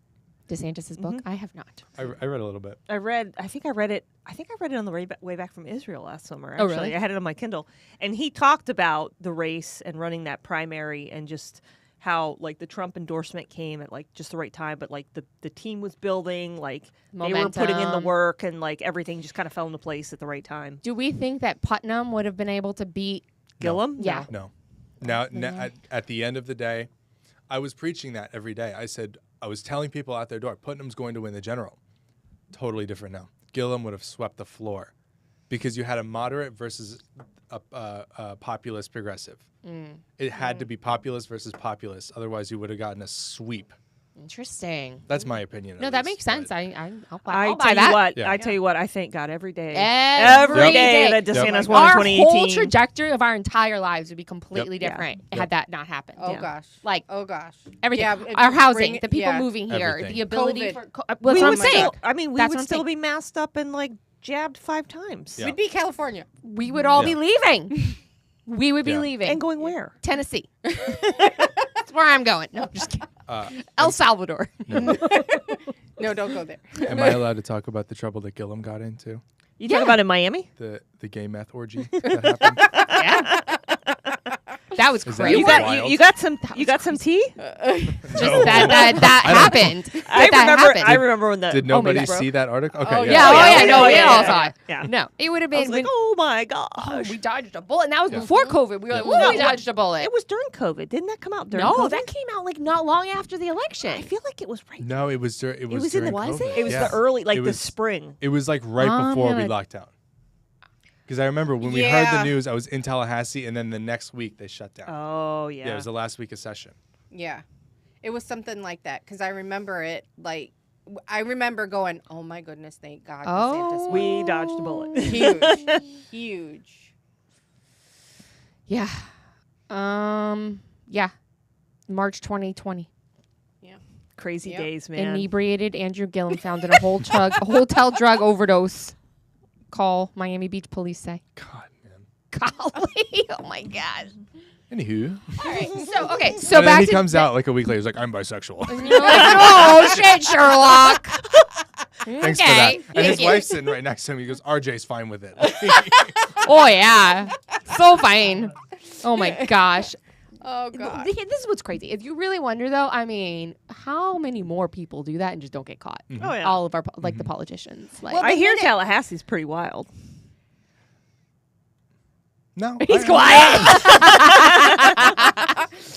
DeSantis's book? I have not. I read a little bit. I think I read it on the way back from Israel last summer. Oh, Actually, really? I had it on my Kindle, and he talked about the race and running that primary and just how like the Trump endorsement came at like just the right time, but like the team was building, like they were putting in the Momentum. work, and like everything just kind of fell into place at the right time. Do we think that Putnam would have been able to beat? Gillum, Yeah. No. Now, at the end of the day, I was preaching that every day. I was telling people out their door, Putnam's going to win the general. Totally different now. Gillum would have swept the floor because you had a moderate versus a populist progressive. It had to be populist versus populist. Otherwise, you would have gotten a sweep. Interesting. That's my opinion. No, at that least, makes sense. but- I'll I buy tell that. you what, Yeah. I tell you what, I thank God every day. Every Every day. day that DeSantis Yep. won in Our 2018. whole trajectory of our entire lives would be completely Yep. different Yeah. had that not happened. Oh Yeah. gosh. Like Oh gosh. everything, Yeah, our it- housing, bring it- the people yeah. moving here, Everything. the ability COVID. for. We That's what I'm would saying. still, I mean, we That's would what I'm still saying. be masked up and like jabbed 5 times. Yeah. We'd be California. We would all be Yeah. leaving. We would be Yeah. leaving. And going where? Tennessee. That's where I'm going. No, I'm just kidding. El Salvador. No, don't go there. Am I allowed to talk about the trouble that Gillum got into? You talk about in Miami? The gay meth orgy that happened? Yeah. That was Is that crazy. You got wild? you got some tea? Just No. that I don't- happened. I That remember. happened. I remember when the Did Oh my nobody God. see that article? Okay. Oh, Yeah, no, we all saw it. Yeah. No, it would have I been was like, when oh my gosh. we dodged a bullet, and that was Yeah. before COVID. We were like, Yeah. "Whoa, we No, dodged a bullet." It was during COVID. Didn't that come out during No, COVID? that came out like not long after the election. I feel like it was right. No, it was during. It was was in during the- Was COVID. it? It was Yeah. the early, like It the was- spring. It was like right I'm before we gonna- locked down. Because I remember when we heard the Yeah. news, I was in Tallahassee, and then the next week they shut down. Oh yeah. Yeah, it was the last week of session. Yeah. It was something like that because I remember it I remember going, oh my goodness, thank God. Oh. We dodged a bullet. DeSantis. Huge. Yeah. Yeah. March 2020. Crazy Yep. days, man. Inebriated Andrew Gillum found in a hotel drug overdose. Call Miami Beach police say. God, man. Golly. Oh my God. Anywho. All right. So, okay. So And then back he to comes out like a week later. He's like, I'm bisexual. And you're like, oh shit, Sherlock. Thanks for Okay. that. And his Thank you. wife's sitting right next to him. He goes, RJ's fine with it. Oh yeah. So fine. Oh my gosh. Oh, God. This is what's crazy. If you really wonder, though, I mean, how many more people do that and just don't get caught? Oh yeah. All of our the politicians. Like, Well, I hear Tallahassee's pretty wild. No. he's quiet.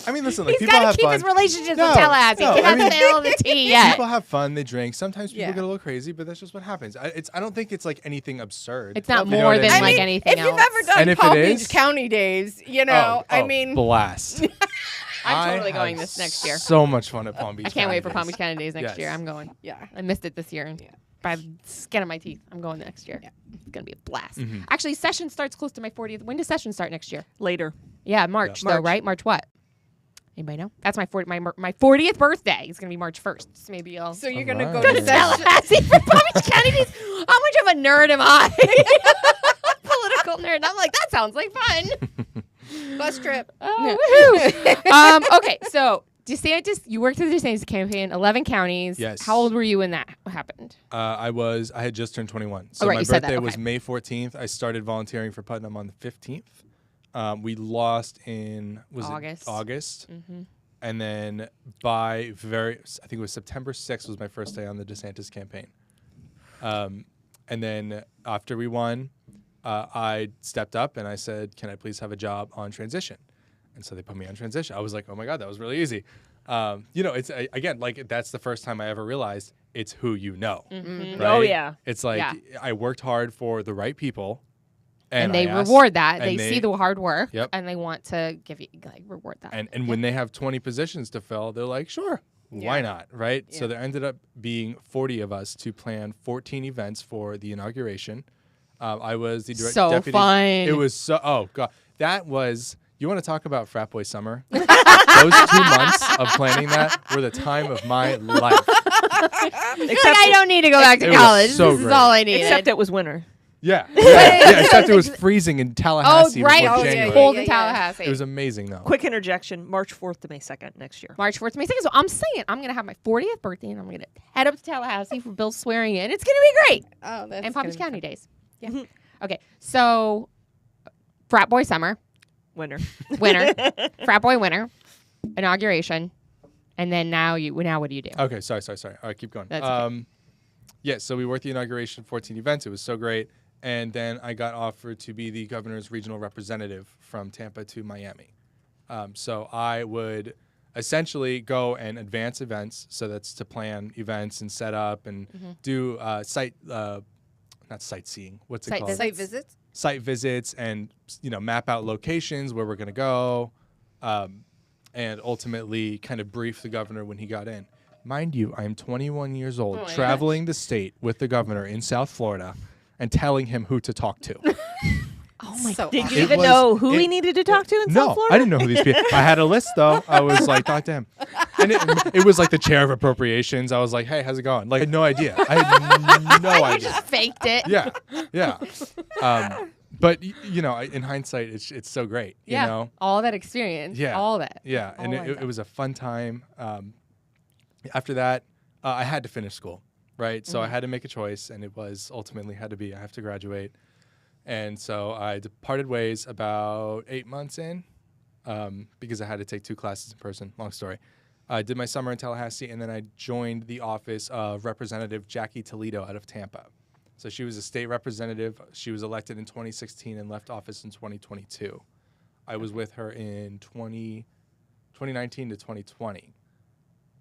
I mean, listen, like, He's people got to have keep fun. his relationships No, with Tallahassee. no, Get I out mean- the middle of the tea yet. People have fun. They drink. Sometimes people Yeah. get a little crazy, but that's just what happens. I don't think it's like anything absurd. It's not You know more what I than mean? like anything if else. you've ever done And if Palm it Beach is- County days, you know, I mean, blast. I'm totally I going had this next year. So much fun at Palm Beach. I can't wait for County Palm Beach County Days next Yes. year. I'm going. yeah. I missed it this year. And Yeah. by the skin of my teeth, I'm going next year. Yeah. It's going to be a blast. Mhm. Actually, session starts close to my 40th. When does session start next year? Later. Yeah, March, Yeah. though, March. right? March what? Anybody know? That's my 40th birthday. It's going to be March 1st. So maybe I'll So you're going Alright. to go go to to session. Tallahassee for Palm Beach County Days. How much of a nerd am I? Political nerd. I'm like, that sounds like fun. Bus trip. Oh, woohoo. Okay, so DeSantis, you worked at the DeSantis campaign, 11 counties. Yes. How old were you when that happened? I had just turned 21. So Oh, right, my you said that, birthday was okay. May 14th. I started volunteering for Putnam on the 15th. We lost in August. August. Mm-hmm. And then I think it was September 6th was my first day on the DeSantis campaign. And then after we won, I stepped up and I said, can I please have a job on transition? And so they put me on transition. I was like, oh my God, that was really easy. It's again, like that's the first time I ever realized it's who you know. Mm-hmm. Right? Oh, yeah. It's like Yeah. I worked hard for the right people. And I they asked- reward that. and They see the hard work, Yep. and they want to give you reward that. And when they have 20 positions to fill, they're like, sure, why Yeah. not, right? Yeah. So there ended up being 40 of us to plan 14 events for the inauguration. I was the So deputy. fun. It was so, oh God. That was, you want to talk about frat boy summer? Those 2 months of planning that were the time of my life. Like, I don't need to go back to It was college. so This is great. all I need. Except it was winter. Yeah. Yeah, except it was freezing in Oh, Tallahassee right. before Oh, yeah, January. Cold yeah, in yeah. Tallahassee. It was amazing, though. Quick interjection: March 4th to May 2nd next year. March 4th to May 2nd. So I'm saying I'm going to have my 40th birthday, and I'm going to head up to Tallahassee for Bill's swearing in. It's going to be great. Oh, that's And Palm gonna Beach be County fun. Days. Yeah. Okay. So frat boy summer, Winter. winter, frat boy winter, inauguration, and then now what do you do? Okay, sorry. All right, keep going. That's okay. Yeah, so we worked the inauguration, 14 events. It was so great. And then I got offered to be the governor's regional representative from Tampa to Miami. So I would essentially go and advance events. So that's to plan events and set up and do not sightseeing. What's it Site called? visits. Site visits. Site visits and map out locations where we're going to go, and ultimately kind of brief the governor when he got in. Mind you, I am 21 years old, Oh my traveling the state with the governor in South Florida, and telling him who to talk to. Oh my So Did awesome. you It even was- know who it- he needed to talk to in No, South Florida? I didn't know who these people. I had a list though. I was like, talk to him, and it was like the chair of appropriations. I was like, hey, how's it going? Like, I had no idea. I had no You idea. just faked it. Yeah. But in hindsight, it's so great. Yeah. You know. All that experience. Yeah. All that. Yeah, and Oh my it God. was a fun time. After that, I had to finish school, right? So I had to make a choice, and it was ultimately had to be I have to graduate. And so I departed ways about 8 months in, because I had to take 2 classes in person. Long story. I did my summer in Tallahassee, and then I joined the office of Representative Jackie Toledo out of Tampa. So she was a state representative. She was elected in 2016 and left office in 2022. I was with her in 2019 to 2020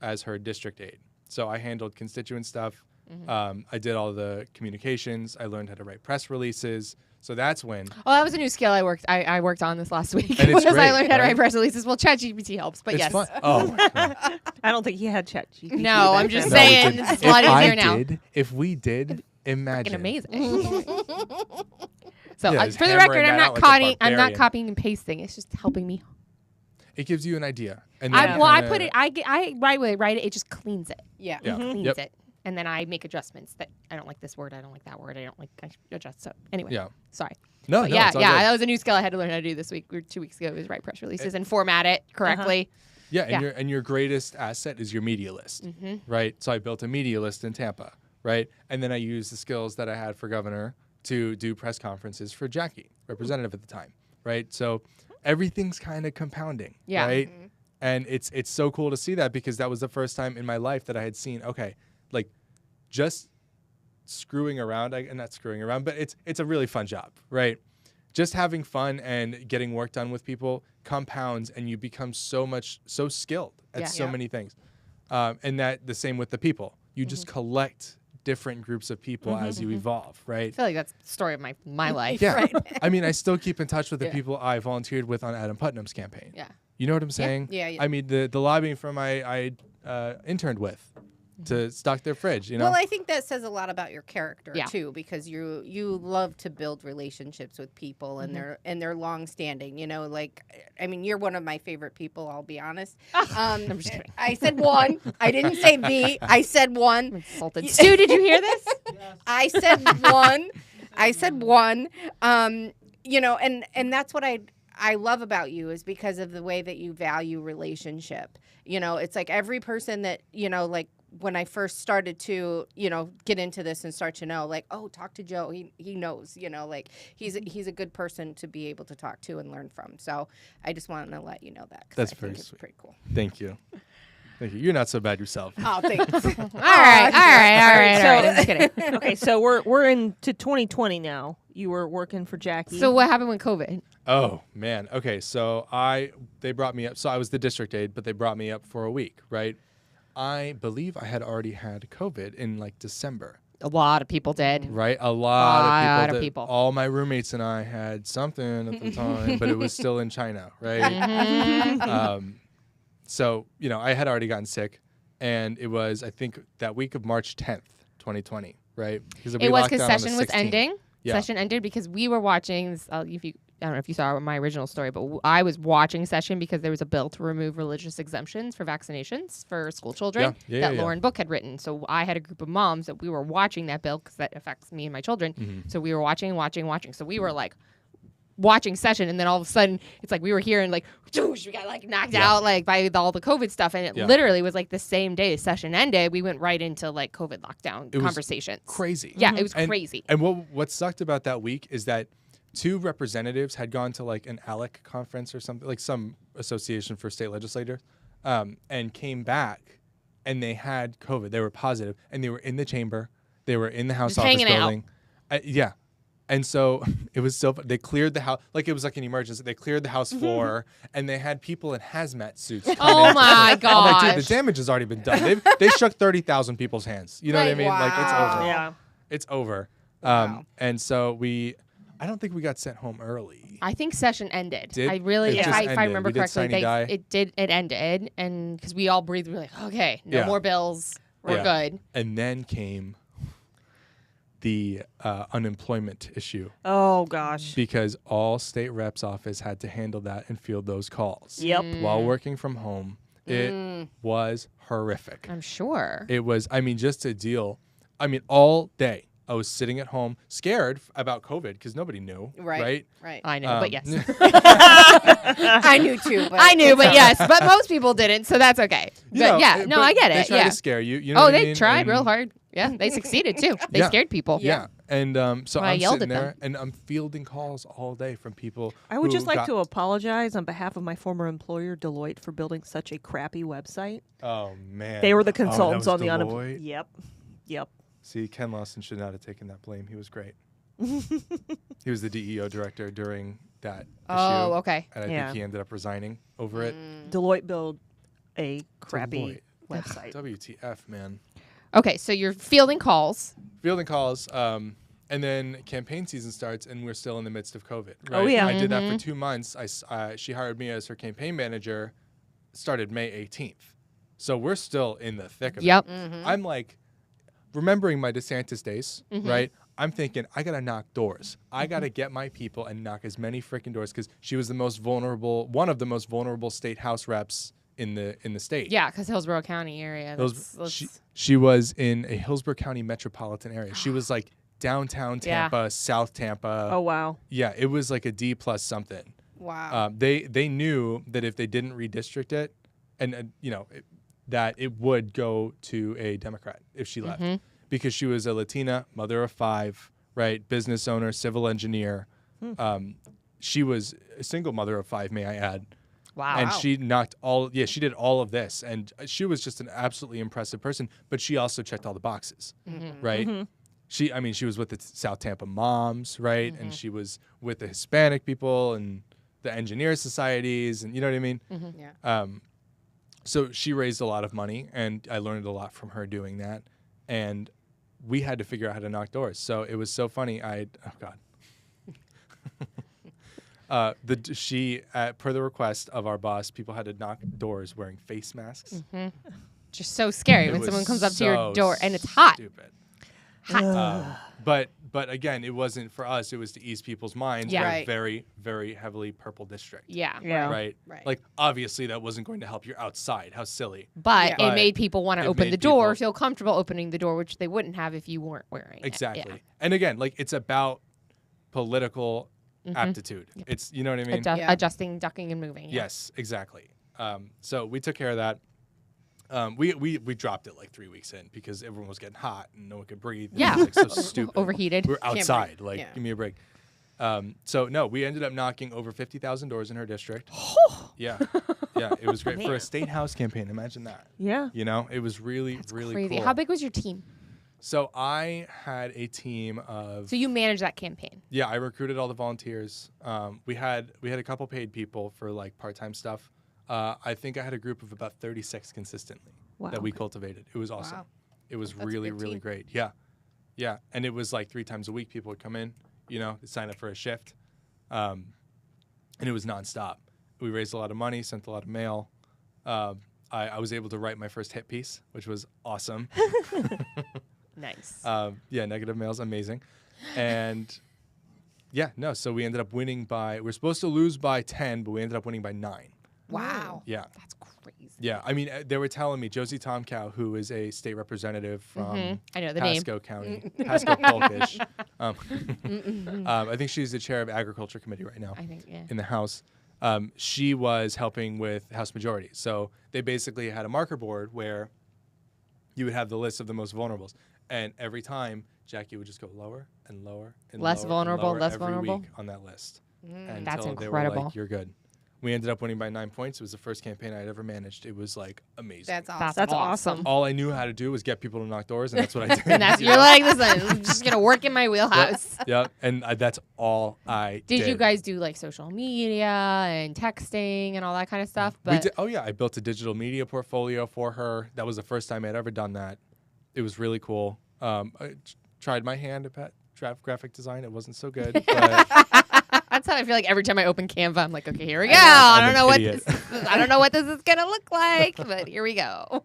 as her district aide. So I handled constituent stuff, I did all the communications. I learned how to write press releases. So that's when. Oh, that was a new skill I worked on this last week. And it's because I great, learned how to right? write press releases. Well, ChatGPT helps, but It's yes. fun. Oh my God. I don't think he had ChatGPT. No, I'm just No, we saying didn't. it's a lot easier now. If we did, Freaking imagine. amazing. So Yeah, for just the hammering record, that out like a I'm not barbarian. copying and pasting. It's just helping me. It gives you an idea. And I then you put kinda- it. I write it. It just cleans it. Yeah. Yeah. Cleans Yep. it, and then I make adjustments. That I don't like this word. I don't like that word. I don't like. I adjust. So anyway. Yeah. Sorry. No, But no, yeah, it's all yeah. good. That was a new skill I had to learn how to do this week or 2 weeks ago. Was write press releases and format it correctly. Yeah, and Yeah. your greatest asset is your media list, Mm-hmm. right? So I built a media list in Tampa, right? And then I used the skills that I had for governor to do press conferences for Jackie, representative at the time, right? So everything's kind of compounding, Yeah. right? And it's so cool to see that because that was the first time in my life that I had seen, okay, like just screwing around, and not screwing around, but it's a really fun job, right? Just having fun and getting work done with people compounds, and you become so skilled at Yeah. so Yeah. many things. And that the same with the people. You just collect different groups of people as you evolve, I right? feel like that's the story of my life. Yeah. I mean, I still keep in touch with the Yeah. people I volunteered with on Adam Putnam's campaign. Yeah. You know what I'm saying? Yeah, yeah. I mean, the lobbying firm I interned with to stock their fridge, you know? Well, I think that says a lot about your character Yeah. too, because you love to build relationships with people, and they're long standing. You know, like I mean, you're one of my favorite people. I'll be honest. I'm just kidding. I said one. I didn't say the. I said I'm one. insulted. Stu, did you hear this? I said one. I said one. You know, and that's what I love about you is because of the way that you value relationship. You know, it's like every person that, you know, like when I first started to, you know, get into this and start to know, like, oh, talk to Joe. He knows, you know, like he's a good person to be able to talk to and learn from. So I just wanted to let you know that. 'Cause That's I think very it's sweet. pretty cool. Thank you. Thank you. You're not so bad yourself. Oh, thanks. All right. So- I'm just kidding. Okay, so we're into 2020 now. You were working for Jackie. So what happened with COVID? Oh man. Okay. So they brought me up. So I was the district aide, but they brought me up for a week, right? I believe I had already had COVID in like December, A lot of people did. right? A lot Lot of of people. people. All my roommates and I had something at the time, but it was still in China, right? Mm-hmm. So you know, I had already gotten sick, and it was I think that week of March 10th, 2020, right? It was because session was ending. Yeah. Session ended because we were watching. I don't know if you saw my original story, but I was watching session because there was a bill to remove religious exemptions for vaccinations for school children that Yeah. Lauren Book had written. So I had a group of moms that we were watching that bill because that affects me and my children. Mm-hmm. So we were watching. So we were like watching session, and then all of a sudden it's like we were here and like we got like knocked out like by all the COVID stuff, and it literally was like the same day the session ended, we went right into like COVID lockdown was conversations. Crazy. Yeah, it was And- crazy. And what sucked about that week is that 2 representatives had gone to like an ALEC conference or something, like some association for state legislators, and came back and they had COVID. They were positive, and they were in the chamber. They were in the House Just office hanging out. building. Yeah. And so it was they cleared the house, like it was like an emergency. They cleared the house floor, and they had people in hazmat suits. come Oh in. my I'm like, gosh. dude, the damage has already been done. They shook 30,000 people's hands. You know what I Right, mean? Like it's wow. over. yeah. It's over. Wow. And so I don't think we got sent home early. I think session ended. Did? I really, It if just I ended. remember We did correctly, sine die. it ended, and because we all breathed, we were like, okay, no Yeah. more bills, we're Yeah. good. And then came the unemployment issue Oh gosh. because all state reps office had to handle that and field those calls. Yep. While working from home, it was horrific. I'm sure. It was, I mean, just to deal, I mean, all day I was sitting at home scared about COVID because nobody knew, right? Right. I know, but yes, I knew too. But I knew, but yes, but most people didn't, so that's okay. You But know, yeah, no, but I get They it. tried Yeah. to scare you. You know Oh, what I they mean? tried And- real hard. Yeah, they succeeded too. They Yeah. scared people. Yeah. And so Well, I I'm yelled sitting at them. there and I'm fielding calls all day from people. I would who just like got- to apologize on behalf of my former employer, Deloitte, for building such a crappy website. Oh, man. They were the Oh, that consultants was on the Deloitte? Yep. See, Ken Lawson should not have taken that blame. He was great. He was the DEO director during that Oh, issue. okay. And I Yeah. think he ended up resigning over it. Deloitte built a crappy Deloitte. website. WTF, man. Okay, so you're fielding calls. Fielding calls. And then campaign season starts, and we're still in the midst of COVID. Right? Oh, yeah. I did that for 2 months. She hired me as her campaign manager. Started May 18th, so we're still in the thick of it. Yep. I'm like, remembering my DeSantis days, right? I'm thinking I gotta knock doors. I gotta get my people and knock as many freaking doors because she was the most vulnerable, one of the most vulnerable state house reps in the state. Yeah, because Hillsborough County area. She was in a Hillsborough County metropolitan area. She was like downtown Tampa, South Tampa. Oh, wow. Yeah, it was like a D plus something. Wow. They knew that if they didn't redistrict it, and that it would go to a Democrat if she left, because she was a Latina, mother of 5, right, business owner, civil engineer. She was a single mother of 5, may I add. Wow. And she she did all of this, and she was just an absolutely impressive person. But she also checked all the boxes, right? She was with the South Tampa moms, right, and she was with the Hispanic people and the engineer societies, and you know what I mean. Yeah. So she raised a lot of money, and I learned a lot from her doing that. And we had to figure out how to knock doors. So it was so funny. Per the request of our boss, people had to knock doors wearing face masks. Just so scary when was someone comes up to so your door and it's hot. Stupid. Hot. But again, it wasn't for us. It was to ease people's minds. Yeah. We're a Right. very, very heavily purple district. Yeah. Yeah. Right? Right. Like, obviously, that wasn't going to help. You're outside. How silly. But Yeah. it made people want to It open made the door, people- feel comfortable opening the door, which they wouldn't have if you weren't wearing it. Exactly. Yeah. And again, like, it's about political aptitude. It's, you know what I mean? Yeah. Adjusting, ducking, and moving. Yeah. Yes, exactly. So we took care of that. We dropped it like 3 weeks in because everyone was getting hot and no one could breathe. And Yeah. It was like so stupid. Overheated. We were outside. breathe. Like, Yeah. give me a break. So no, we ended up knocking over 50,000 doors in her district. Yeah. Yeah. It was great for a state house campaign. Imagine that. Yeah. You know, it was really, really Crazy. cool. How big was your team? So I had a team of, So you managed that campaign. yeah, I recruited all the volunteers. We had a couple paid people for like part-time stuff. I think I had a group of about 36 consistently that we cultivated. It was awesome. Wow. It was That's a really, big really team. great. Yeah. Yeah. And it was like 3 times a week. People would come in, sign up for a shift. And it was nonstop. We raised a lot of money, sent a lot of mail. I was able to write my first hit piece, which was awesome. Nice. Negative mail's amazing. And so we ended up winning we're supposed to lose by 10, but we ended up winning by 9. Wow. Yeah. That's crazy. Yeah. I mean, they were telling me, Josie Tomkow, who is a state representative from I know the name. Pasco County, Pasco Polkish. I think she's the chair of Agriculture Committee right now I think, yeah. in the House. She was helping with House Majority. So they basically had a marker board where you would have the list of the most vulnerables. And every time, Jackie would just go lower and lower and Less lower vulnerable, and lower less every vulnerable? week on that list. That's Until they were incredible. like, you're good. We ended up winning by 9 points. It was the first campaign I'd ever managed. It was like amazing. That's awesome. That's awesome. All I knew how to do was get people to knock doors, and that's what I did. And that's you you're know? like, listen, I'm just gonna work in my wheelhouse. Yeah, and that's all I did. Did you guys do like social media and texting and all that kind of stuff? We But did, I built a digital media portfolio for her. That was the first time I'd ever done that. It was really cool. I tried my hand at graphic design. It wasn't so good. But that's how I feel like every time I open Canva, I'm like, okay, here we go. know, I I'm don't an know what idiot. I don't know what this is gonna look like, but here we go.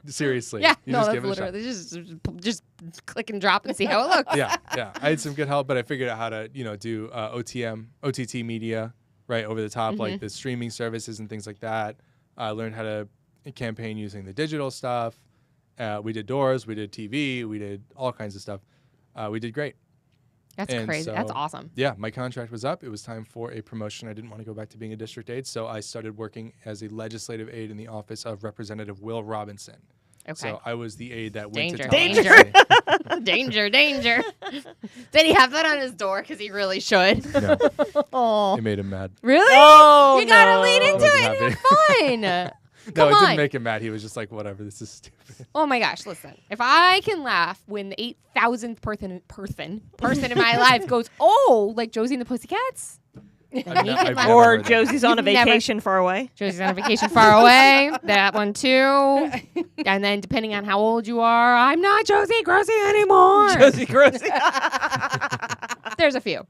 seriously, Yeah, you no, just that's give it a shot. literally just click and drop and see how it looks. Yeah. I had some good help, but I figured out how to, do OTT media, right, over the top, like the streaming services and things like that. I learned how to campaign using the digital stuff. We did doors, we did TV, we did all kinds of stuff. We did great. That's And crazy. That's so- awesome. Yeah, my contract was up. It was time for a promotion. I didn't want to go back to being a district aide, so I started working as a legislative aide in the office of Representative Will Robinson. Okay. So I was the aide that Danger. went to Danger. Tallahassee. danger. Did he have that on his door? Because he really should. No, Oh, it made him mad. really? Oh, you gotta no. lean into Wasn't it. You're fine. No, Come it on. didn't make him mad. He was just like, whatever, this is stupid. Oh my gosh! Listen, if I can laugh when the 8,000th person in my life goes, "Oh, like Josie and the Pussycats," I've never Or heard that. Josie's on a You've never- vacation far away. Josie's on a vacation far away. That one too. And then depending on how old you are, I'm not Josie Grossi anymore. Josie Grossi. There's a few.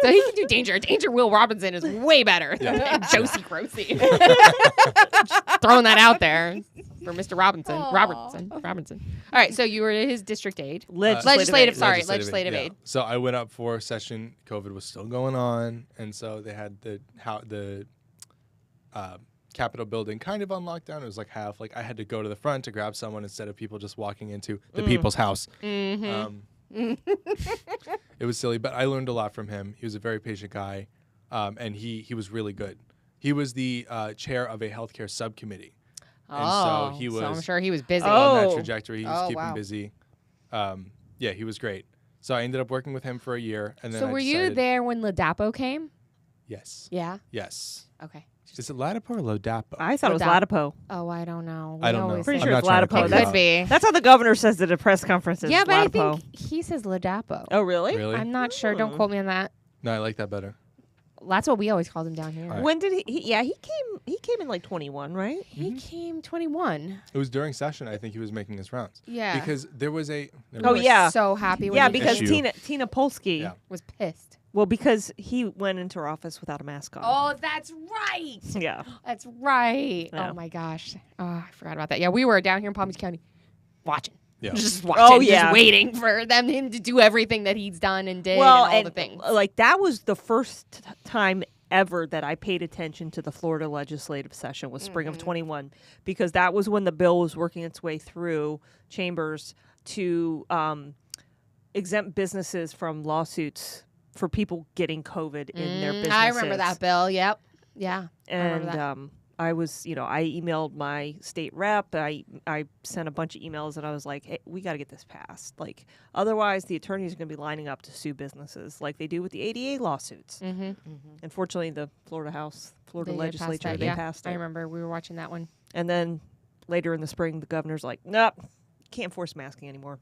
So he can do Danger. Danger Will Robinson is way better than Josie Grossi. Just throwing that out there for Mr. Robinson. Robinson. All right, so you were his district aid. Legislative aid. So I went up for session. COVID was still going on, and so they had the Capitol building kind of on lockdown. It was like half. Like I had to go to the front to grab someone instead of people just walking into the people's house. It was silly, but I learned a lot from him. He was a very patient guy, and he was really good. He was the chair of a healthcare subcommittee. And so he was. So I'm sure he was busy. on that trajectory. He was keeping wow. busy. Yeah, he was great. So I ended up working with him for a year, and then So I were decided, you there when Ladapo came? Yes. Yeah. Yes. Okay. Is it Ladapo or Lodapo? I thought it was Ladapo. Ladapo. Oh, I don't know. I don't know. always Pretty say- sure I'm it's not trying to Ladapo. call It you could out. be. That's how the governor says at a press conference. Yeah, but Ladapo. I think he says Ladapo. Oh, really? Really? I'm not sure. Don't quote me on that. No, I like that better. That's what we always called him down here. All right. When did he came in like 21, right? He came 21. It was during session. I think he was making his rounds. Yeah. Because there was a. We Oh, were yeah. So happy when Yeah, he because came. Issue. Tina Polsky. Yeah. Was pissed. Well, because he went into her office without a mask on. Oh, that's right. Yeah. That's right. Yeah. Oh my gosh. Oh, I forgot about that. Yeah, we were down here in Palm Beach County watching. Yeah. Just watching. Oh, yeah. Just waiting for him to do everything that he's done and did Well, and all the things. like that was the first time ever that I paid attention to the Florida legislative session was spring of 21, because that was when the bill was working its way through chambers to exempt businesses from lawsuits for people getting COVID in their businesses. I remember that bill. Yep. Yeah. I remember And that. I was, I emailed my state rep. I sent a bunch of emails, and I was like, hey, we got to get this passed. Like, otherwise, the attorneys are going to be lining up to sue businesses like they do with the ADA lawsuits. Unfortunately, the Florida They did legislature, pass that, they yeah. passed it. I remember we were watching that one. And then later in the spring, the governor's like, nope, can't force masking anymore.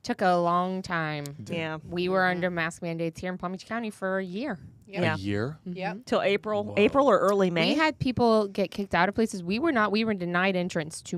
Took a long time. Yeah. We were under mask mandates here in Palm Beach County for a year. Yep. Yeah. A year? Yep. Till April. Whoa. April or early May. We had people get kicked out of places. We were not. We were denied entrance to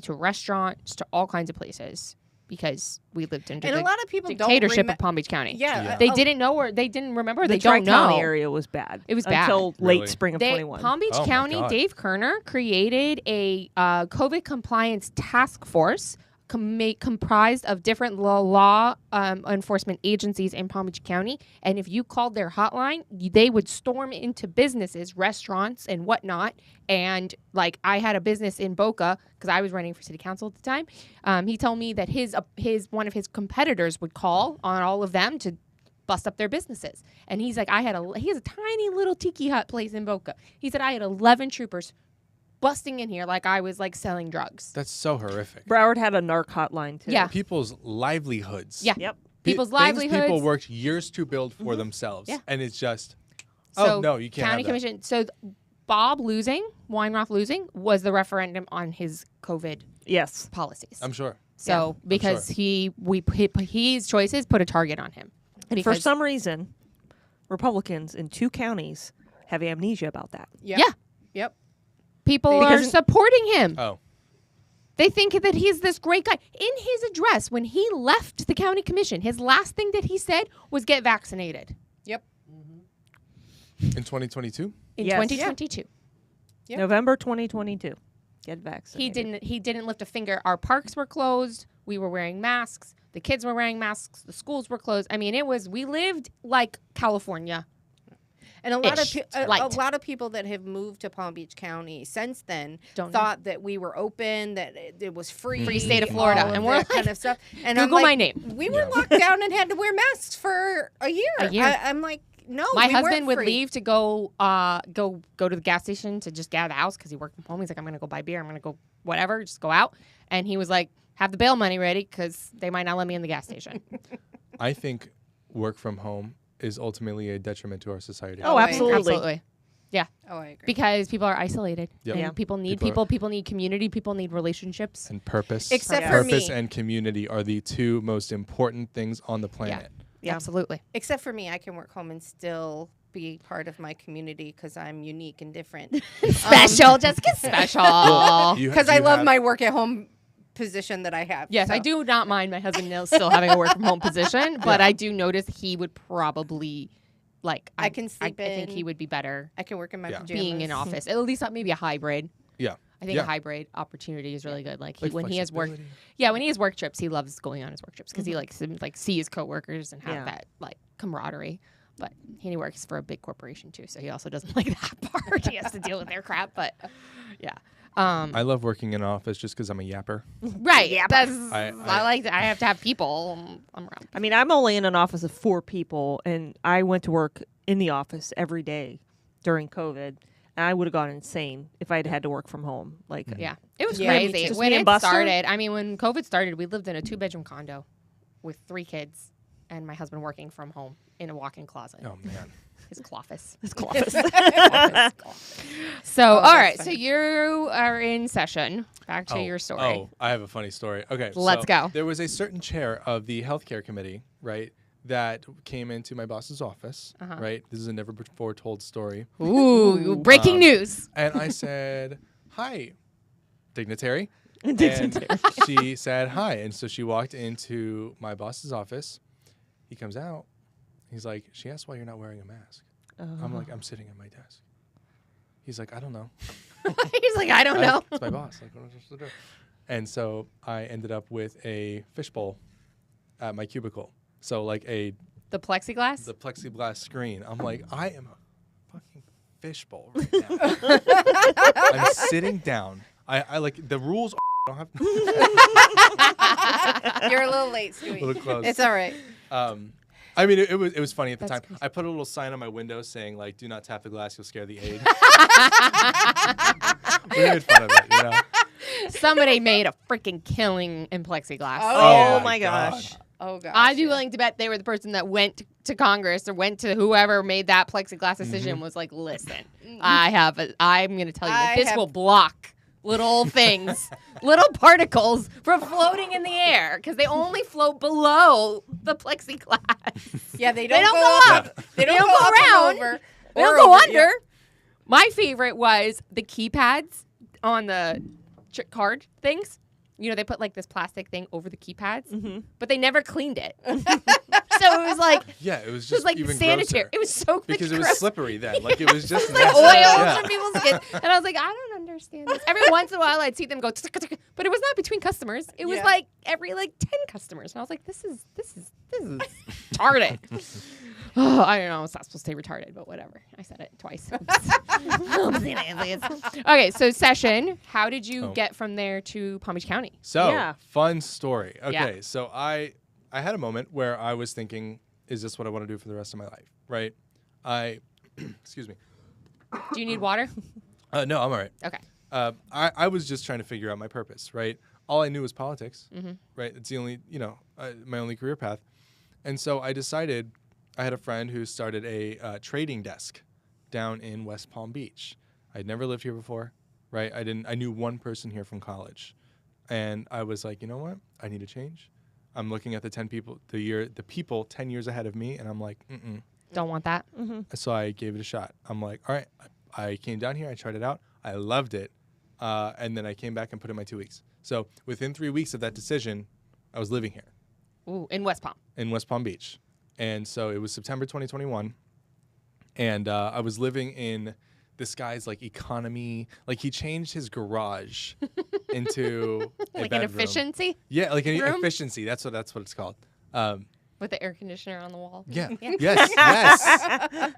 restaurants, to all kinds of places because we lived under And the a lot of people don't dictatorship of Palm Beach County. Yeah. Yeah. They didn't know or they didn't remember. the They don't Tri-County know. area was bad. It was bad. Until Really? late spring of 21. Palm Beach Oh my County, God. Dave Kerner created a COVID compliance task force comprised of different law enforcement agencies in Palm Beach County. And if you called their hotline, they would storm into businesses, restaurants, and whatnot. And like I had a business in Boca because I was running for city council at the time. He told me that his one of his competitors would call on all of them to bust up their businesses. And he's like, he has a tiny little tiki hut place in Boca. He said I had 11 troopers busting in here like I was like selling drugs. That's so horrific. Broward had a narc hotline too. Yeah. People's livelihoods. Yeah. Yep. People's Things livelihoods. people worked years to build for themselves. Yeah. And it's just, So oh, no, you can't County have that. Commission. So Bob Weinroth losing was the referendum on his COVID Yes. policies. I'm sure. So because his choices put a target on him. And for Because- some reason, Republicans in 2 counties have amnesia about that. Yep. Yeah. Yep. People are Because- supporting him. Oh. They think that he's this great guy. In his address, when he left the county commission, his last thing that he said was get vaccinated Yep. In 2022? in Yes. 2022. Yep. November 2022. Get vaccinated. He didn't lift a finger. Our parks were closed. We were wearing masks. The kids were wearing masks. The schools were closed. I mean, we lived like California. And a lot of Ish. a Light. lot of people that have moved to Palm Beach County since then Don't thought that we were open, that it was free, Free state of Florida. all of And we're that like, kind of stuff. And I'm Google my like, name. We were locked down and had to wear masks for a year. A year. I'm like, no, My we husband weren't would free. leave to go to the gas station to just get out of the house because he worked from home. He's like, I'm going to go buy beer. I'm going to go whatever, just go out. And he was like, have the bail money ready because they might not let me in the gas station. I think work from home is ultimately a detriment to our society. Oh, I absolutely. Absolutely. Yeah. Oh, I agree. Because people are isolated. Yep. And Yeah. people need People people need community, people need relationships. And purpose. Except for Purpose me. and community are the 2 most important things on the planet. Yeah. Absolutely. Except for me, I can work home and still be part of my community because I'm unique and different. Special, Jessica, special. Because I love my work at home position that I have. Yes, so. I do not mind my husband still having a work from home position, but I do notice he would probably I can sleep I think he would be better I can work in my pajamas. being in office. At least maybe a hybrid. Yeah. I think a hybrid opportunity is really good. Like when he has work, flexibility. when he has work trips, he loves going on his work trips because he likes to see his coworkers and have that camaraderie. But he works for a big corporation too, so he also doesn't like that part. He has to deal with their crap. But I love working in an office just because I'm a yapper. right. Yeah, That's I like that. I have to have people. I'm around. I mean, I'm only in an office of 4 people, and I went to work in the office every day during COVID. And I would have gone insane if I'd had to work from home. Like, Yeah, it was Yeah, me crazy too. when Just me it and Buster? started. I mean, when COVID started, we lived in a 2-bedroom condo with 3 kids and my husband working from home in a walk-in closet. Oh man. His cloffice. it's close. So, all right. that's So funny. you are in session. Back to your story. Oh, I have a funny story. Okay. Let's go. There was a certain chair of the healthcare committee, right, that came into my boss's office, right? This is a never before told story. Ooh, breaking news. And I said, hi, dignitary. Dignitary. And she said hi. And so she walked into my boss's office. He comes out. He's like, she asked why you're not wearing a mask. I'm like, I'm sitting at my desk. He's like, I don't know. He's like, I don't know. It's my boss. Like, what am I supposed to do? And so I ended up with a fishbowl at my cubicle. So like The plexiglass? the plexiglass screen. I'm like, I am a fucking fishbowl right now. I'm sitting down. I like the rules. I don't have. You're a little late, Stewie. Little close. It's all right. I mean, it was funny at the That's time. crazy. I put a little sign on my window saying like, "Do not tap the glass; you'll scare the aide." We made fun of it, you know. Somebody made a freaking killing in plexiglass. Oh yeah. my gosh. Oh gosh. I'd be willing to bet they were the person that went to Congress or went to whoever made that plexiglass decision and was like, listen, I'm going to tell you that this will block little things, little particles from floating in the air because they only float below the plexiglass. Yeah, they They don't don't go go up. up. They don't don't go go up and around. over. They or don't go over. under. Yeah. My favorite was the keypads on the card things. You know, they put like this plastic thing over the keypads, but they never cleaned it. So it was like, Yeah, it was it was just like even sanitary. grosser. It was so Because it was gross. slippery then. Like it was just Like nasty. oil Yeah. from people's skin. And I was like, I don't understand this. Every once in a while I'd see them go, but it was not between customers. It was Yeah. like every 10 customers. And I was like, this is retarded. Oh, I don't know. It's not supposed to say retarded, but whatever. I said it twice. Okay, so session. How did you get from there to Palm Beach County? So Yeah. fun story. Okay, Yeah. so I had a moment where I was thinking, is this what I want to do for the rest of my life? Right? Excuse me. Do you need water? No, I'm all right. Okay. I was just trying to figure out my purpose, right? All I knew was politics, Mm-hmm. right? It's the only, my only career path. And so I decided, I had a friend who started a trading desk down in West Palm Beach. I'd never lived here before, right? I knew one person here from college. And I was like, you know what? I need a change. I'm looking at the people 10 years ahead of me, and I'm like, Don't want that. So I gave it a shot. I'm like, all right. I came down here. I tried it out. I loved it. And then I came back and put in my 2 weeks. So within 3 weeks of that decision, I was living here Ooh, in West Palm. in West Palm Beach. And so it was September 2021. And I was living in this guy's like economy. Like he changed his garage into a Like an bedroom. efficiency Yeah, like an room? efficiency. That's what it's called. with the air conditioner on the wall. Yeah. Yes. Yes.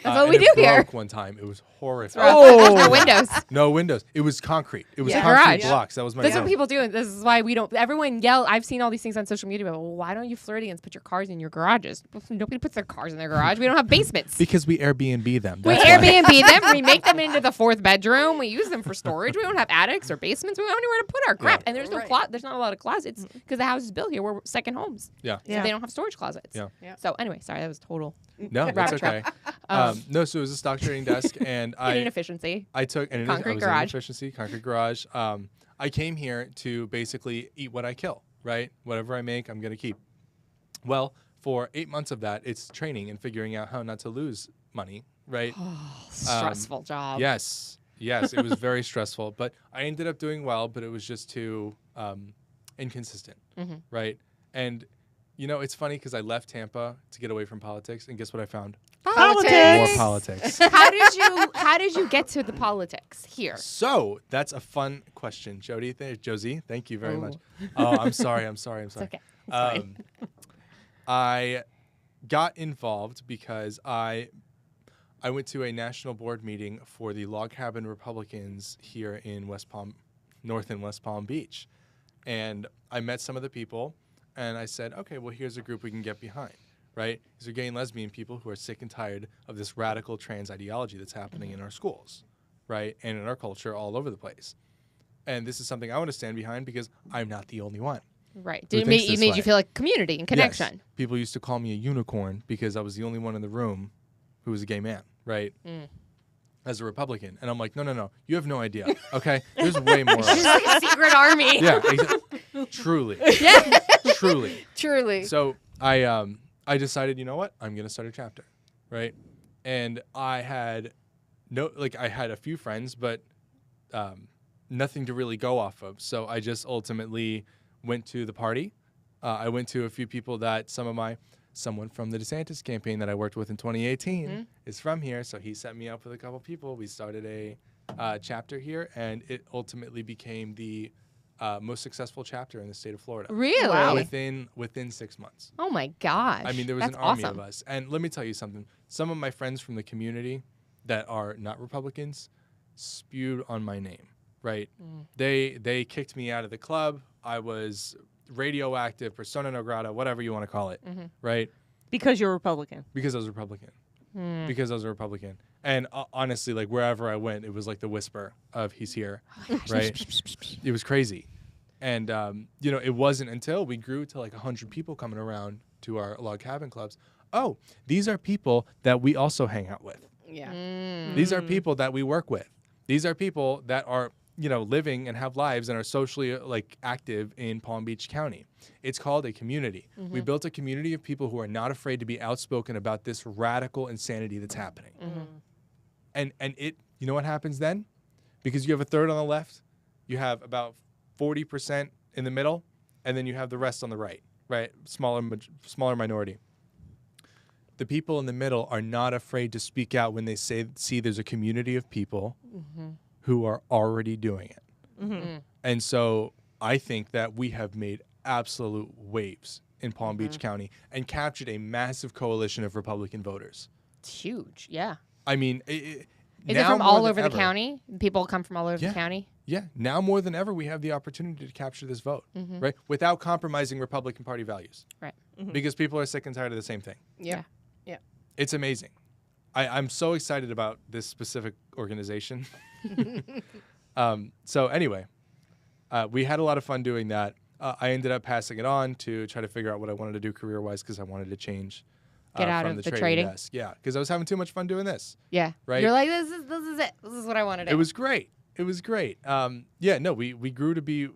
That's what we and do it here. broke one time. It was horrific. No windows. No windows. It was concrete. It was Yeah. concrete Garage. blocks. That was my That's room. what people do. And this is why we don't. Everyone yell. I've seen all these things on social media. But, well, why don't you Floridians put your cars in your garages? Nobody puts their cars in their garage. We don't have basements. Because we Airbnb them. We That's why. Airbnb them. We make them into the fourth bedroom. We use them for storage. We don't have attics or basements. We don't have anywhere to put our crap. Yeah. And there's no Right. there's not a lot of closets because the house is built here. We're second homes. Yeah. So they don't have storage closets. Yeah. Yeah. So anyway, sorry, that was total No, that's rabbit okay. trap. No, so it was a stock trading desk, and inefficiency. I took and Concrete I was garage. in efficiency, concrete garage. I came here to basically eat what I kill, right? Whatever I make, I'm gonna keep. Well, for 8 months of that, it's training and figuring out how not to lose money, right? Stressful job. Yes, it was very stressful, but I ended up doing well, but it was just too inconsistent, right? And it's funny because I left Tampa to get away from politics, and guess what I found? Politics. More politics. How did you get to the politics here? So that's a fun question, Josie. Thank you very much. Oh, I'm sorry. It's okay. I got involved because I went to a national board meeting for the Log Cabin Republicans here in North and West Palm Beach, and I met some of the people, and I said, okay, well, here's a group we can get behind. Right? These are gay and lesbian people who are sick and tired of this radical trans ideology that's happening in our schools, right? And in our culture all over the place. And this is something I want to stand behind because I'm not the only one. Right. It made you feel like community and connection. Yes. People used to call me a unicorn because I was the only one in the room who was a gay man, right? As a Republican. And I'm like, no. You have no idea. Okay? There's way more. It's just like a secret army. Yeah. Truly. Yeah. Truly. So I decided, you know what? I'm going to start a chapter, right? And I had a few friends, but nothing to really go off of. So I just ultimately went to the party. I went to a few people that someone from the DeSantis campaign that I worked with in 2018 is from here. So he set me up with a couple people. We started a chapter here, and it ultimately became the most successful chapter in the state of Florida. Really? Wow. Within 6 months. Oh my gosh. I mean, there was That's an army awesome. of us. And let me tell you something. Some of my friends from the community that are not Republicans spewed on my name, right? They kicked me out of the club. I was radioactive, persona non grata, whatever you want to call it, right? Because you're Republican. Because I was Republican. Because I was a Republican. And honestly, like wherever I went, it was like the whisper of he's here, right? It was crazy. And, it wasn't until we grew to like 100 people coming around to our log cabin clubs. Oh, these are people that we also hang out with. Yeah. These are people that we work with. These are people that are, living and have lives and are socially active in Palm Beach County. It's called a community. We built a community of people who are not afraid to be outspoken about this radical insanity that's happening. And it, you know what happens then? Because you have a third on the left, you have about 40% in the middle, and then you have the rest on the right? Smaller minority. The people in the middle are not afraid to speak out when they see there's a community of people who are already doing it. And so I think that we have made absolute waves in Palm Beach County and captured a massive coalition of Republican voters. It's huge. Yeah. I mean, Is it from all over the county? People come from all over the county? Yeah. Now more than ever, we have the opportunity to capture this vote, right? Without compromising Republican Party values. Right. Because people are sick and tired of the same thing. Yeah. It's amazing. I'm so excited about this specific organization. So anyway, we had a lot of fun doing that. I ended up passing it on to try to figure out what I wanted to do career-wise because I wanted to change Get out from of the trading trading. desk. Yeah, because I was having too much fun doing this. Yeah. Right? You're like, this is it. This is what I want to do. It was great. We grew to be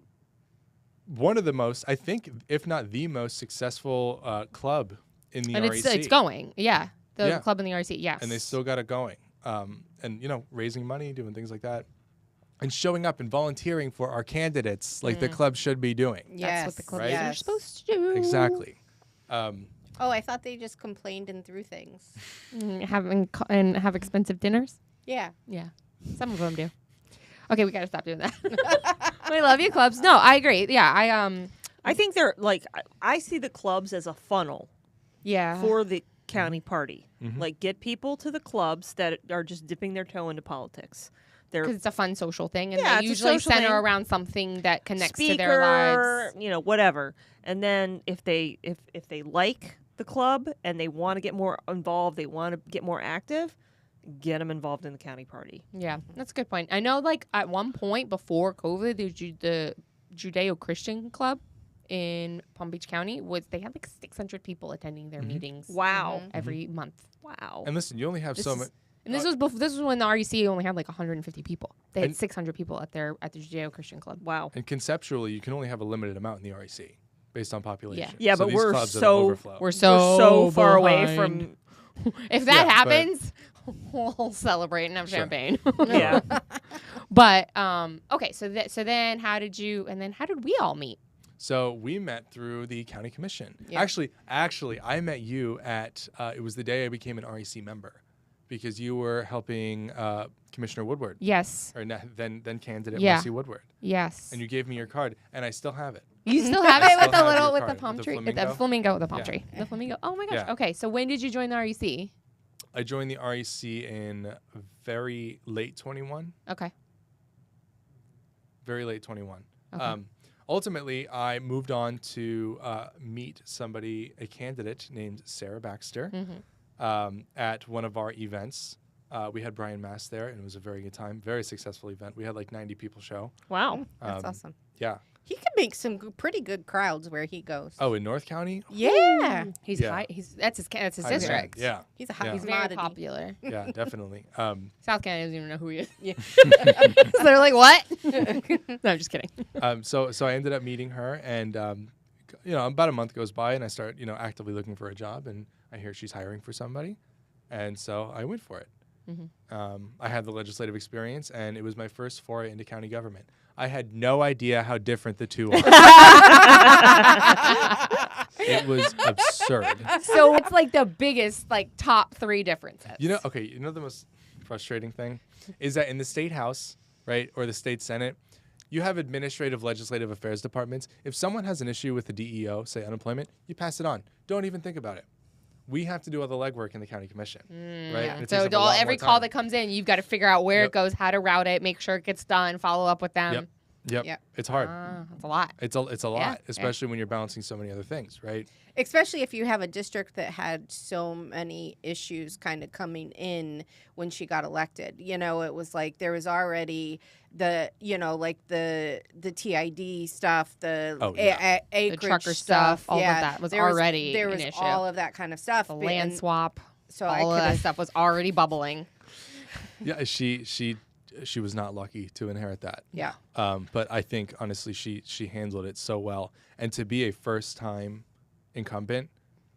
one of the most, I think, if not the most successful club in the REC. It's going. Yeah. The club in the REC, yes. And they still got it going. And, raising money, doing things like that. And showing up and volunteering for our candidates like the club should be doing. Yes. That's what the clubs Right? are supposed to do. Exactly. I thought they just complained and threw things. Have expensive dinners? Yeah. Yeah. Some of them do. Okay, we got to stop doing that. We love you, clubs. No, I agree. Yeah, I think they're I see the clubs as a funnel yeah. for the county party. Get people to the clubs that are just dipping their toe into politics. Because it's a fun social thing, and Yeah, they it's a usually social center thing. around something that connects Speaker, to their lives. Whatever. And then if they like the club and they want to get more involved, they want to get more active, get them involved in the county party. Yeah, that's a good point. I know, at one point before COVID, the Judeo-Christian Club in Palm Beach County they had 600 people attending their meetings. Wow. Every month. Wow. And listen, you only have so much. And this was when the REC only had 150 people. They had And- 600 people at the Judeo-Christian Club. Wow. And conceptually, you can only have a limited amount in the REC based on population. Yeah, So but these we're clubs are the so overflow. We're so far away behind. from If that Yeah, but- happens, we'll celebrate and have Sure. champagne. Yeah. But okay, so then how did we all meet? So we met through the county commission. Yeah. Actually, I met you at, it was the day I became an REC member because you were helping Commissioner Woodward, Yes. or then candidate Yeah. Marcy Woodward. Yes. And you gave me your card, and I still have it. You still have it I with still the have little your with the card, palm with the tree, flamingo. the flamingo with the palm Yeah. tree, the flamingo. Oh my gosh. Yeah. Okay, so when did you join the REC? I joined the REC in very late 21. Okay. Very late 21. Okay. Ultimately, I moved on to meet a candidate named Sarah Baxter, at one of our events. We had Brian Mass there, and it was a very good time, very successful event. We had like 90 people show. Wow. That's awesome. Yeah. He could make some pretty good crowds where he goes. Oh, in North County? Yeah. He's Yeah. high. That's his High district. demand. Yeah. He's a hot Yeah. He's very commodity. popular. Yeah, definitely. South Carolina doesn't even know who he is. Yeah. So they're like, what? No, I'm just kidding. So I ended up meeting her, and about a month goes by, and I start actively looking for a job, and I hear she's hiring for somebody, and so I went for it. I had the legislative experience, and it was my first foray into county government. I had no idea how different the two are. It was absurd. So it's like the biggest, top 3 differences. The most frustrating thing is that in the state house, right, or the state senate, you have administrative legislative affairs departments. If someone has an issue with the DEO, say unemployment, you pass it on. Don't even think about it. We have to do all the legwork in the county commission, right? Yeah. And it So takes up a lot every more call time. that comes in, you've got to figure out where it Yep. goes, how to route it, make sure it gets done, follow up with them. Yep. Yep. It's hard. That's a lot. It's a lot, Yeah. especially when you're balancing so many other things, right? Especially if you have a district that had so many issues kind of coming in when she got elected. It was like there was already the TID stuff, the acreage The trucker stuff, all of yeah, that was there already there an was issue. all of that kind of stuff. The land swap, So all of that stuff was already bubbling. Yeah, she was not lucky to inherit that. Yeah. But I think honestly, she handled it so well, and to be a first-time incumbent,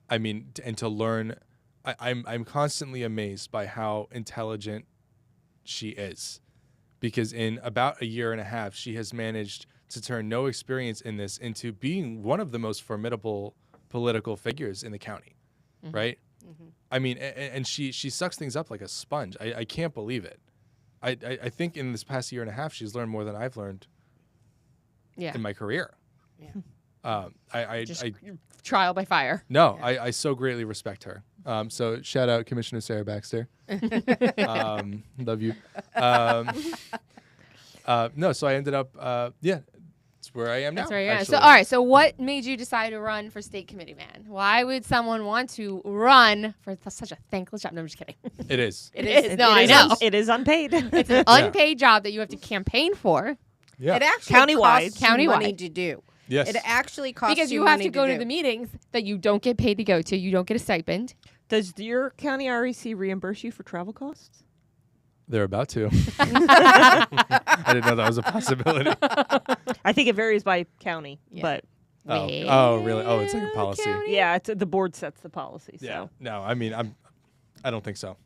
I mean, and to learn, I'm constantly amazed by how intelligent she is, because in about a year and a half, she has managed to turn no experience in this into being one of the most formidable political figures in the county, right? I mean, and she sucks things up like a sponge. I can't believe it. I think in this past year and a half, she's learned more than I've learned in my career. Yeah. I Trial by fire. No, I so greatly respect her. So shout out Commissioner Sarah Baxter. Love you. No, so I ended up, it's where I am now. That's right. Yeah. So actually. all right. So what made you decide to run for state committee man? Why would someone want to run for such a thankless job? No, I'm just kidding. It is. It is. No, I know. It is unpaid. It's an unpaid job that you have to campaign for Yeah. It actually Countywide. costs you money to do. Yes. It actually costs because you you have money to go to do. the meetings that you don't get paid to go to. You don't get a stipend. Does your county REC reimburse you for travel costs? They're about to. I didn't know that was a possibility. I think it varies by county, but Oh, really? Oh, it's like a policy. yeah, the board sets the policy. So. Yeah. No, I mean, I don't think so.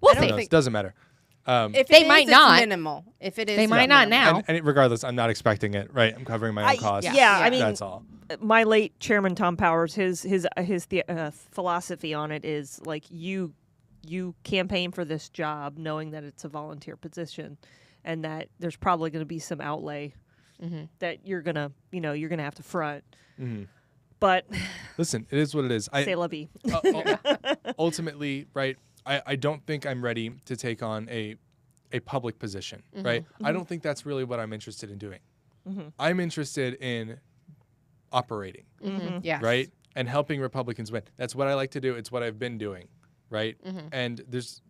We'll I don't see. No, think- it doesn't matter. If They it might is, it's not. minimal. If it is, They it's might not minimal. now. And regardless, I'm not expecting it, right? I'm covering my own costs. Yeah, I Yeah. mean, That's all. my late chairman Tom Powers, his philosophy on it is like you campaign for this job knowing that it's a volunteer position, and that there's probably going to be some outlay that you're gonna have to front. But Listen, it is what it is. c'est la vie. Ultimately, right, I don't think I'm ready to take on a public position, right? I don't think that's really what I'm interested in doing. I'm interested in operating, Yes. right? And helping Republicans win. That's what I like to do. It's what I've been doing, right? And this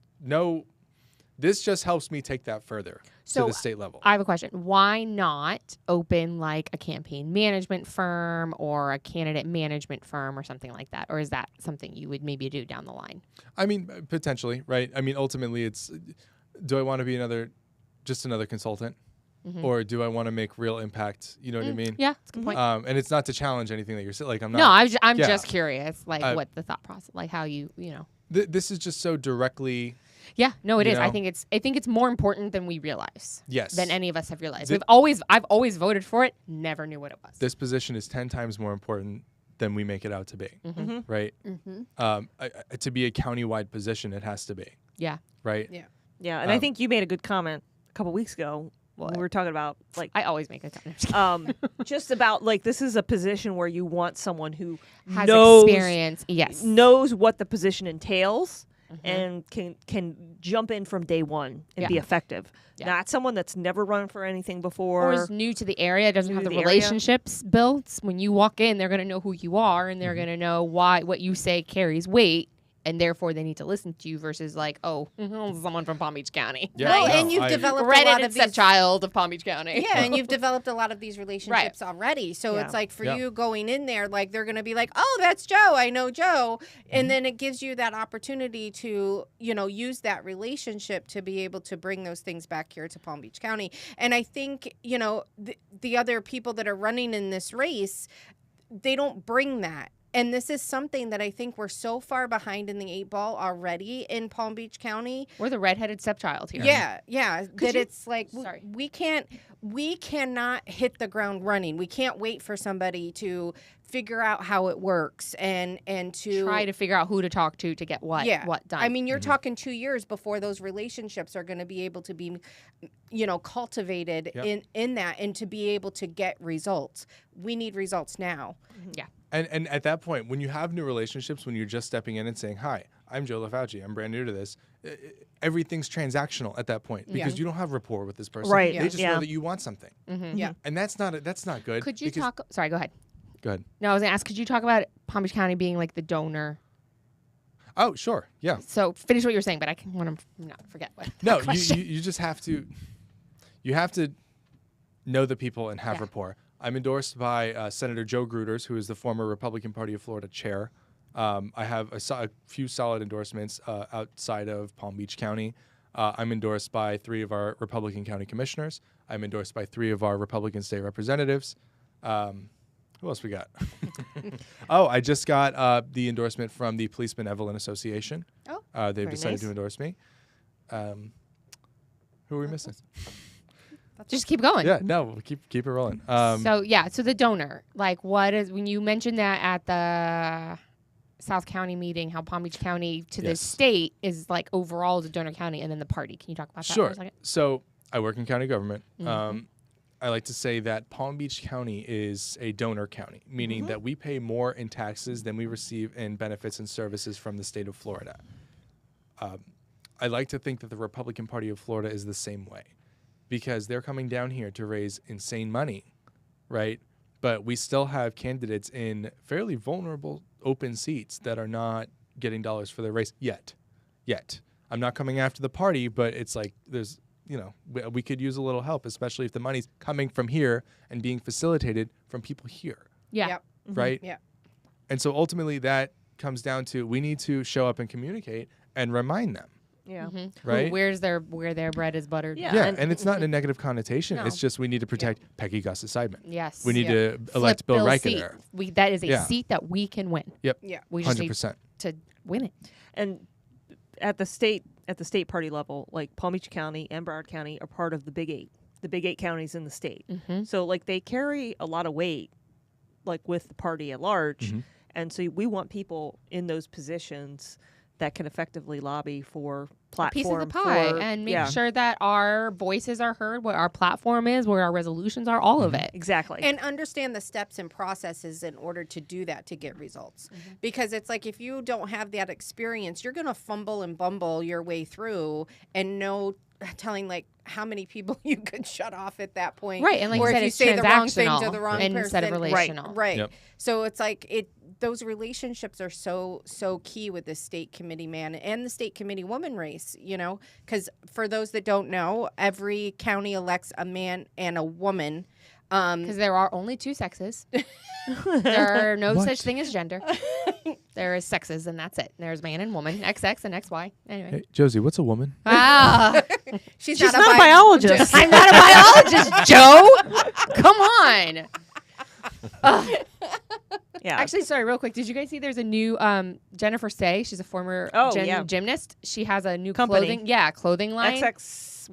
just helps me take that further to So the state level. I have a question. Why not open like a campaign management firm or a candidate management firm or something like that? Or is that something you would maybe do down the line? I mean, potentially, right? I mean, ultimately, it's, do I want to be just another consultant? Or do I want to make real impact? You know what I mean? Yeah, that's a good point. And it's not to challenge anything that you're saying. Like, I'm not. No, I'm Yeah. just curious, like what the thought process, like how you know. This is just so directly. Yeah, no, it You is. I know? think it's more important than we realize. Yes. Than any of us have realized. Th- I've always voted for it. Never knew what it was. This position is 10 times more important than we make it out to be. Right. To be a countywide position, it has to be. Yeah. Right. Yeah. Yeah, and I think you made a good comment a couple weeks ago when we were talking about like I always make a comment. just about like this is a position where you want someone who Has knows experience. Yes. knows what the position entails and can jump in from day one and be effective. Yeah. Not someone that's never run for anything before. Or is new to the area, doesn't New have to the the area. relationships built. When you walk in, they're going to know who you are, and they're going to know why what you say carries weight, and therefore they need to listen to you versus like, oh, someone from Palm Beach County. Yeah. Well, no, and you've I- developed a lot Redheaded of these. stepchild of Palm Beach County. Yeah, and you've developed a lot of these relationships already. So Yeah. it's like for Yeah. you going in there, like they're going to be like, oh, that's Joe. I know Joe. And then it gives you that opportunity to, use that relationship to be able to bring those things back here to Palm Beach County. And I think, the other people that are running in this race, they don't bring that. And this is something that I think we're so far behind in the 8 ball already in Palm Beach County. We're the redheaded stepchild here. Yeah. That it's like Sorry. we cannot hit the ground running. We can't wait for somebody to figure out how it works and to Try to figure out who to talk to get what done. I mean, you're talking 2 years before those relationships are going to be able to be, cultivated in that and to be able to get results. We need results now. Yeah. And at that point, when you have new relationships, when you're just stepping in and saying, hi, I'm Joe LaFauci, I'm brand new to this, everything's transactional at that point because you don't have rapport with this person. Right. They just know that you want something. Yeah. And that's not good. Could you because- talk? Sorry, go ahead. Go ahead. No, I was going to ask, could you talk about Palm Beach County being like the donor? Oh, sure. Yeah. So finish what you were saying, but I want to not forget what. No, that question. you just have to know the people and have rapport. I'm endorsed by Senator Joe Gruters, who is the former Republican Party of Florida chair. I have a few solid endorsements outside of Palm Beach County. I'm endorsed by 3 of our Republican county commissioners. I'm endorsed by 3 of our Republican state representatives. Who else we got? Oh, I just got the endorsement from the Police Benevolent Association. Oh, they've very decided nice. to endorse me. Who are we missing? Just keep going. Yeah, no, we'll keep it rolling. So the donor, like what is, when you mentioned that at the South County meeting, how Palm Beach County to the Yes. state is like overall is a donor county, and then the party. Can you talk about that for Sure. a second? So I work in county government. I like to say that Palm Beach County is a donor county, meaning that we pay more in taxes than we receive in benefits and services from the state of Florida. I like to think that the Republican Party of Florida is the same way because they're coming down here to raise insane money, right? But we still have candidates in fairly vulnerable open seats that are not getting dollars for their race yet. I'm not coming after the party, but it's like there's, we could use a little help, especially if the money's coming from here and being facilitated from people here, Yeah. Yep. right? Yeah. And so ultimately that comes down to we need to show up and communicate and remind them, Yeah. right? Where their bread is buttered. Yeah. Yeah, and- and it's not in a negative connotation. No. It's just we need to protect Peggy Gus Seidman. Yes. We need Yeah. to elect Flip Bill Riker seat. there. That is a Yeah. seat that we can win. Yep. Yeah. We just need 100%. to win it. And at the state party level, like Palm Beach County and Broward County are part of the Big 8, the Big 8 counties in the state. So like they carry a lot of weight, like with the party at large, and so we want people in those positions that can effectively lobby for platform Piece of the pie and make sure that our voices are heard, what our platform is, where our resolutions are, all of it. Exactly. And understand the steps and processes in order to do that to get results. Because it's like if you don't have that experience, you're going to fumble and bumble your way through and no telling like how many people you could shut off at that point. Right, and like or you said, if you it's say the wrong thing to transactional the wrong instead of person. relational. Right. Yep. So it's like those relationships are so key with the state committee man and the state committee woman race, because for those that don't know, every county elects a man and a woman. Because there are only 2 sexes. There are no What? such thing as gender. There is sexes, and that's it. There's man and woman, XX and XY. Anyway. Hey, Josie, what's a woman? Ah, She's not a biologist. I'm not a biologist, Joe. Come on. Ugh. Yeah. Actually, sorry, real quick. Did you guys see there's a new Jennifer Say? She's a former gymnast. She has a new Company. clothing line.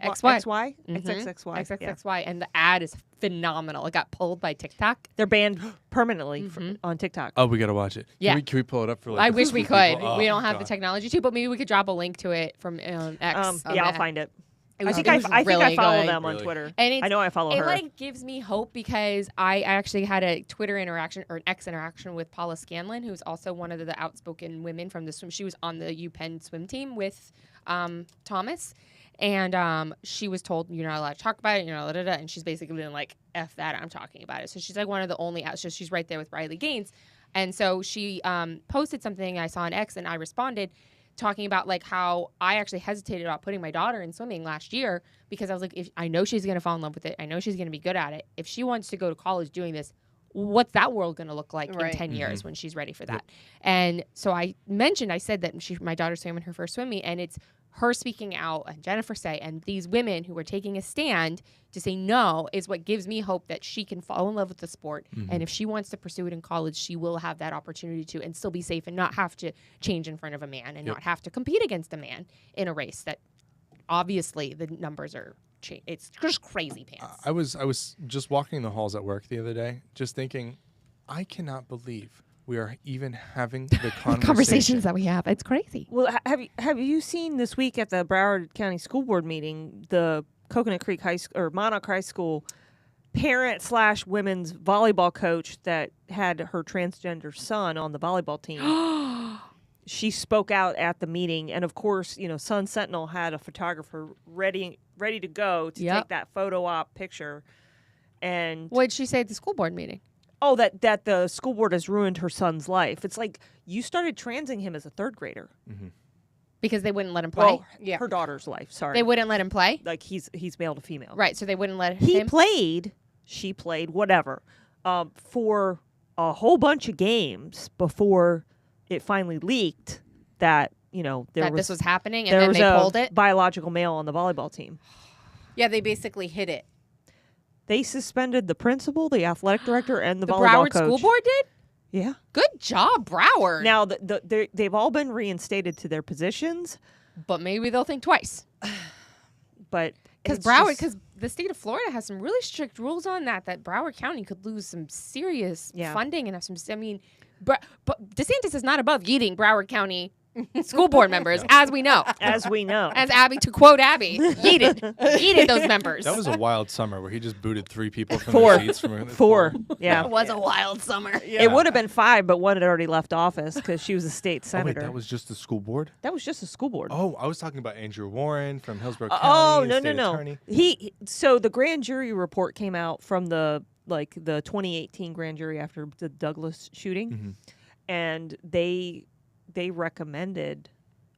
XY? Mhm. XXXY. XXXY. And the ad is phenomenal. It got pulled by TikTok. They're banned permanently on TikTok. Oh, we gotta watch it. Yeah. Can we pull it up for? Like, I the wish we people? could. Oh, We don't have God. the technology to, but maybe we could drop a link to it from X. I'll find it. It I was- think it I was follow really them good. on Really? Twitter. And it's, I know I follow it her. like gives me hope because I actually had a Twitter interaction or an X interaction with Paula Scanlon, who's also one of the outspoken women from the swim. She was on the UPenn swim team with Thomas, and she was told you're not allowed to talk about it. You're not allowed to, and she's basically been like, "F that, I'm talking about it." So she's like one of the only. So she's right there with Riley Gaines, and so she posted something I saw on X, and I responded, talking about like how I actually hesitated about putting my daughter in swimming last year because I was like, if I know she's going to fall in love with it. I know she's going to be good at it. If she wants to go to college doing this, what's that world going to look like in 10 years when she's ready for that? And so I said that my daughter's swimming her first swim meet, and it's her speaking out and Jennifer Say and these women who are taking a stand to say no is what gives me hope that she can fall in love with the sport. And if she wants to pursue it in college, she will have that opportunity to and still be safe and not have to change in front of a man and not have to compete against a man in a race that obviously the numbers are it's just crazy pants. I was just walking the halls at work the other day, just thinking, I cannot believe we are even having the Conversations that we have. It's crazy. Well, have you seen this week at the Broward County School Board meeting the Coconut Creek High School or Monarch High School parent/women's volleyball coach that had her transgender son on the volleyball team? She spoke out at the meeting, and of course, Sun Sentinel had a photographer ready to go to take that photo op picture. And what did she say at the school board meeting? Oh, that the school board has ruined her son's life. It's like you started transing him as a third grader. Because they wouldn't let him play? Well, her daughter's life, sorry. They wouldn't let him play? Like he's male to female. Right, so they wouldn't let He him? played, she played, whatever, for a whole bunch of games before it finally leaked that, This was happening and there then was they a pulled it? biological male on the volleyball team. Yeah, they basically hid it. They suspended the principal, the athletic director, and the The volleyball Broward coach. School Board did? Yeah. Good job, Broward. Now, they've all been reinstated to their positions, but maybe they'll think twice. but Because the state of Florida has some really strict rules on that Broward County could lose some serious funding and have some. I mean, but DeSantis is not above eating Broward County school board members, as we know. As we know. As Abby, to quote Abby, yeeted those members. That was a wild summer where he just booted 3 people from Four. their seats. Four. Yeah. It was a wild summer. It would have been 5, but one had already left office because she was a state Oh, wait, senator. that was just the school board? That was just a school board. Oh, I was talking about Andrew Warren from Hillsborough Oh, County. no, state no. attorney. So the grand jury report came out from the 2018 grand jury after the Douglas shooting, and they recommended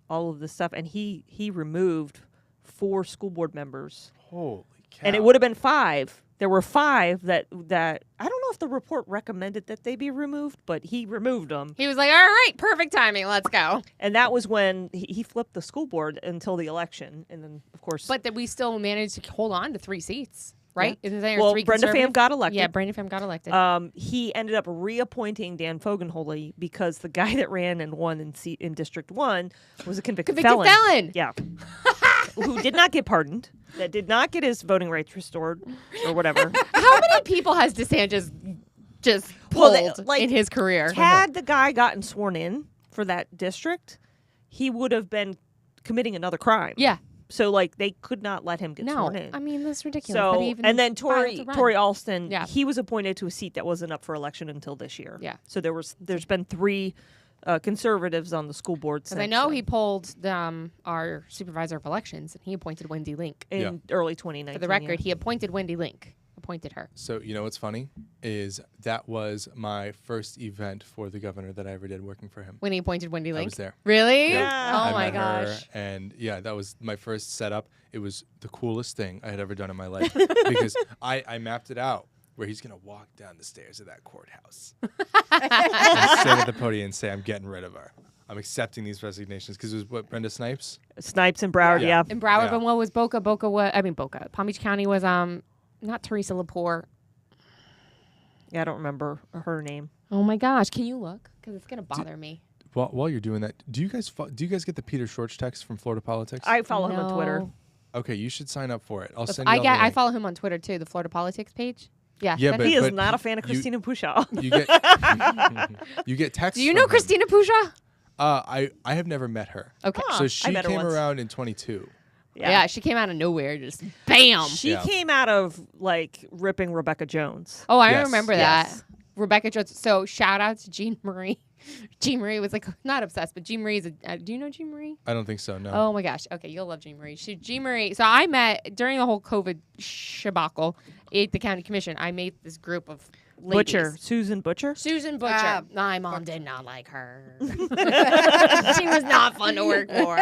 all of this stuff, and he removed 4 school board members. Holy cow. And it would have been 5. There were 5 that I don't know if the report recommended that they be removed, but he removed them. He was like, all right, perfect timing. Let's go. And that was when he flipped the school board until the election. And then, of course. But that we still managed to hold on to 3 seats, right? Yeah. Isn't there Well, 3 Brenda Pham conservative? got elected. Yeah, Brenda Pham got elected. He ended up reappointing Dan Fogenholy because the guy that ran and won in District 1 was a convicted felon. Yeah. Who did not get pardoned, that did not get his voting rights restored or whatever. How many people has DeSantis just pulled in his career? Had the guy gotten sworn in for that district, he would have been committing another crime. Yeah. So they could not let him get sworn in. I mean, that's ridiculous. So and then Tory Tory Alston, Yeah. he was appointed to a seat that wasn't up for election until this year. Yeah. So there's been 3 conservatives on the school board since Because I know he pulled our supervisor of elections, and he appointed Wendy Link. in early 2019. For the record, he appointed Wendy Link. Appointed her. So, what's funny is that was my first event for the governor that I ever did working for him. When he appointed Wendy Link? I was there. Really? Yeah. Oh I my met her, gosh. and that was my first setup. It was the coolest thing I had ever done in my life because I mapped it out where he's going to walk down the stairs of that courthouse and stand at the podium and say, I'm getting rid of her. I'm accepting these resignations because it was what, Brenda Snipes? Snipes and Broward, yeah. In Broward, Yeah. but what was Boca? Boca. Palm Beach County was not Teresa Lepore. Yeah, I don't remember her name. Oh my gosh, can you look? Because it's gonna bother me. While you're doing that, do you guys get the Peter Schwartz text from Florida Politics? I follow him on Twitter. Okay, you should sign up for it. I'll send you. I follow him on Twitter too. The Florida Politics page. Yeah, but he is not a fan of Christina Pushaw. You get texts. Do you know Christina Pushaw? I have never met her. Okay, so she met her came once. around in 22. Yeah, she came out of nowhere, just bam. She came out of like ripping Rebecca Jones. Oh, I Yes. remember that. Rebecca Jones. So shout out to Jean Marie. Jean Marie was like not obsessed, but Jean Marie is do you know Jean Marie? I don't think so. No. Oh my gosh. Okay, you'll love Jean Marie. Jean Marie. So I met during the whole COVID shabacle at the county commission. I made this group of ladies. Susan Butcher. Susan Butcher. My mom did not like her. She was not fun to work for.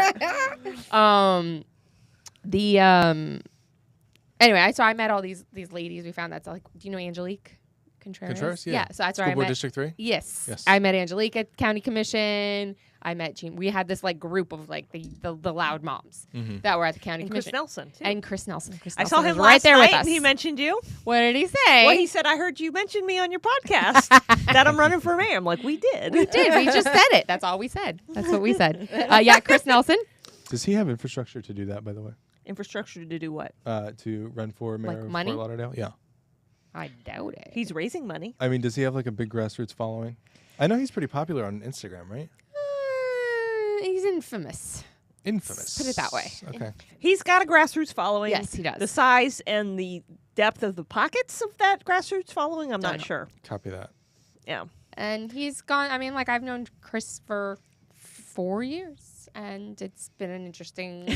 Anyway, so I met all these ladies. We found that's like, do you know Angelique Contreras? Yeah. So that's where School I Board met. District 3? Yes. I met Angelique at county commission. I met Jean. We had this like group of like the loud moms that were at the county And commission. Chris Nelson, too. And Chris Nelson. I saw him was last right there night with us. and he mentioned you. What did he say? Well, he said, I heard you mention me on your podcast that I'm running for mayor. I'm like, we did. We did. We just said it. That's all we said. That's what we said. Yeah, Chris Nelson. Does he have infrastructure to do that, by the way? Infrastructure to do what? To run for mayor Like of money? Fort Lauderdale? Yeah. I doubt it. He's raising money. I mean, does he have like a big grassroots following? I know he's pretty popular on Instagram, right? He's infamous. Infamous. Put it that way. Okay. He's got a grassroots following. Yes, he does. The size and the depth of the pockets of that grassroots following, I'm not sure. Copy that. Yeah. And he's gone. I mean, like I've known Chris for 4 years, and it's been an interesting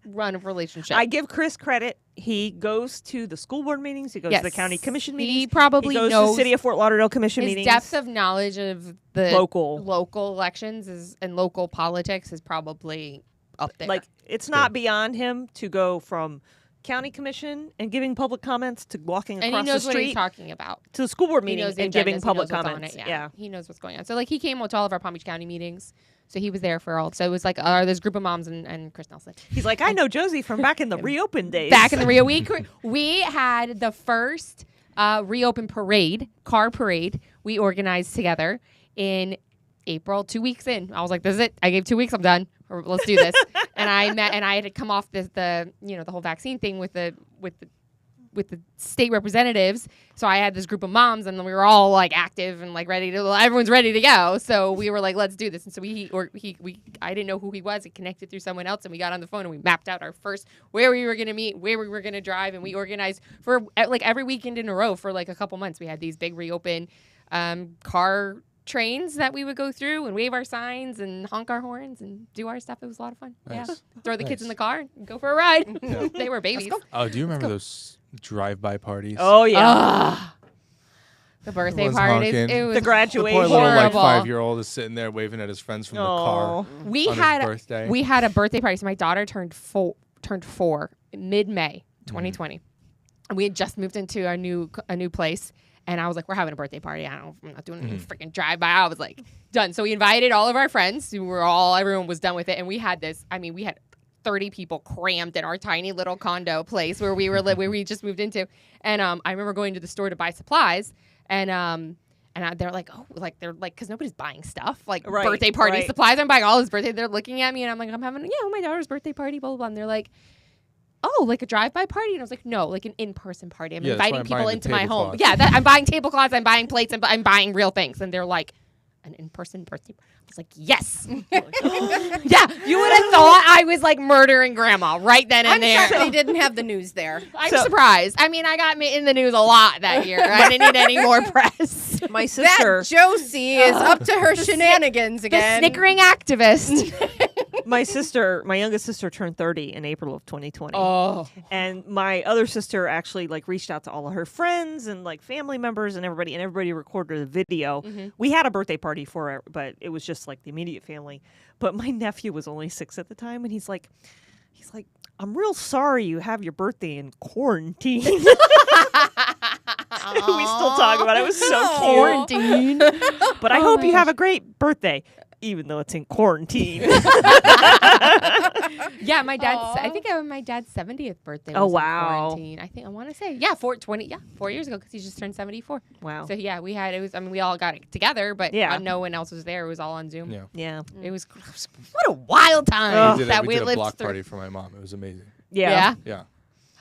run of relationship. I give Chris credit. He goes to the school board meetings. He goes to the county commission meetings. He probably goes knows to the City of Fort Lauderdale commission his meetings. depth of knowledge of the Local elections and local politics is probably up there. Like, it's not beyond him to go from county commission and giving public comments to walking and across he knows the what he's street talking about. to the school board He meeting knows the and giving agendas, he public knows what's on comments. it, Yeah. He knows what's going on. So like he came to all of our Palm Beach County meetings. So he was there for all. So it was like this group of moms and Chris Nelson. He's like, I know Josie from back in the reopen days. Back in the Rio week, we had the first reopen car parade we organized together in April, 2 weeks in. I was like, this is it. I gave 2 weeks. I'm done. Let's do this. And I had to come off the whole vaccine thing with the state representatives. So I had this group of moms, and we were all like active and like ready to. Everyone's ready to go. So we were like, let's do this. And so I didn't know who he was. It connected through someone else, and we got on the phone and we mapped out our first where we were going to meet, where we were going to drive, and we organized for like every weekend in a row for like a couple months. We had these big reopen car trains that we would go through and wave our signs and honk our horns and do our stuff. It was a lot of fun. Nice. Yeah. Throw the kids in the car and go for a ride. Yeah. They were babies. Oh, do you remember those drive-by parties? Oh, yeah. The birthday Everyone's parties. honking. It was The The graduation. poor little like horrible. 5-year-old is sitting there waving at his friends from the car. We on his had birthday. we had a birthday party. So my daughter turned four mid-May 2020. And we had just moved into a new place. And I was like, we're having a birthday party. I'm not doing a freaking drive-by. I was like, done. So we invited all of our friends. Everyone was done with it. And we had 30 people crammed in our tiny little condo place where we were where we just moved into. And I remember going to the store to buy supplies. And they're like, because nobody's buying stuff like birthday party supplies. I'm buying all this birthday. They're looking at me and I'm like, I'm having my daughter's birthday party, blah, blah, blah. And they're like, oh, like a drive-by party? And I was like, no, like an in-person party. I'm inviting people into my home. Yeah, I'm buying tablecloths, I'm buying plates, I'm buying real things. And they're like, an in-person birthday party? I was like, yes. Yeah, you would have thought I was like murdering grandma right then and I'm there. shocked they didn't have the news there. I'm surprised. I mean, I got in the news a lot that year. I didn't need any more press. My sister. That Josie is up to her shenanigans The again. snickering activist. My youngest sister turned 30 in April of 2020. Oh. And my other sister actually like reached out to all of her friends and like family members and everybody recorded a video. Mm-hmm. We had a birthday party for her, but it was just like the immediate family. But my nephew was only 6 at the time, and he's like, I'm real sorry you have your birthday in quarantine. We still talk about it. It was so cute. Quarantine. But I hope you have a great birthday. even though it's in quarantine. Yeah, my dad's. Aw. I think my dad's 70th birthday. Oh, Was wow. In quarantine. I want to say 4 years ago because he just turned 74. Wow. So yeah, we had it was. I mean, we all got it together, but Yeah. no one else was there. It was all on Zoom. Yeah. Yeah. It was what a wild time We did, that we did a lived block through. party for my mom. It was amazing. Yeah. Yeah.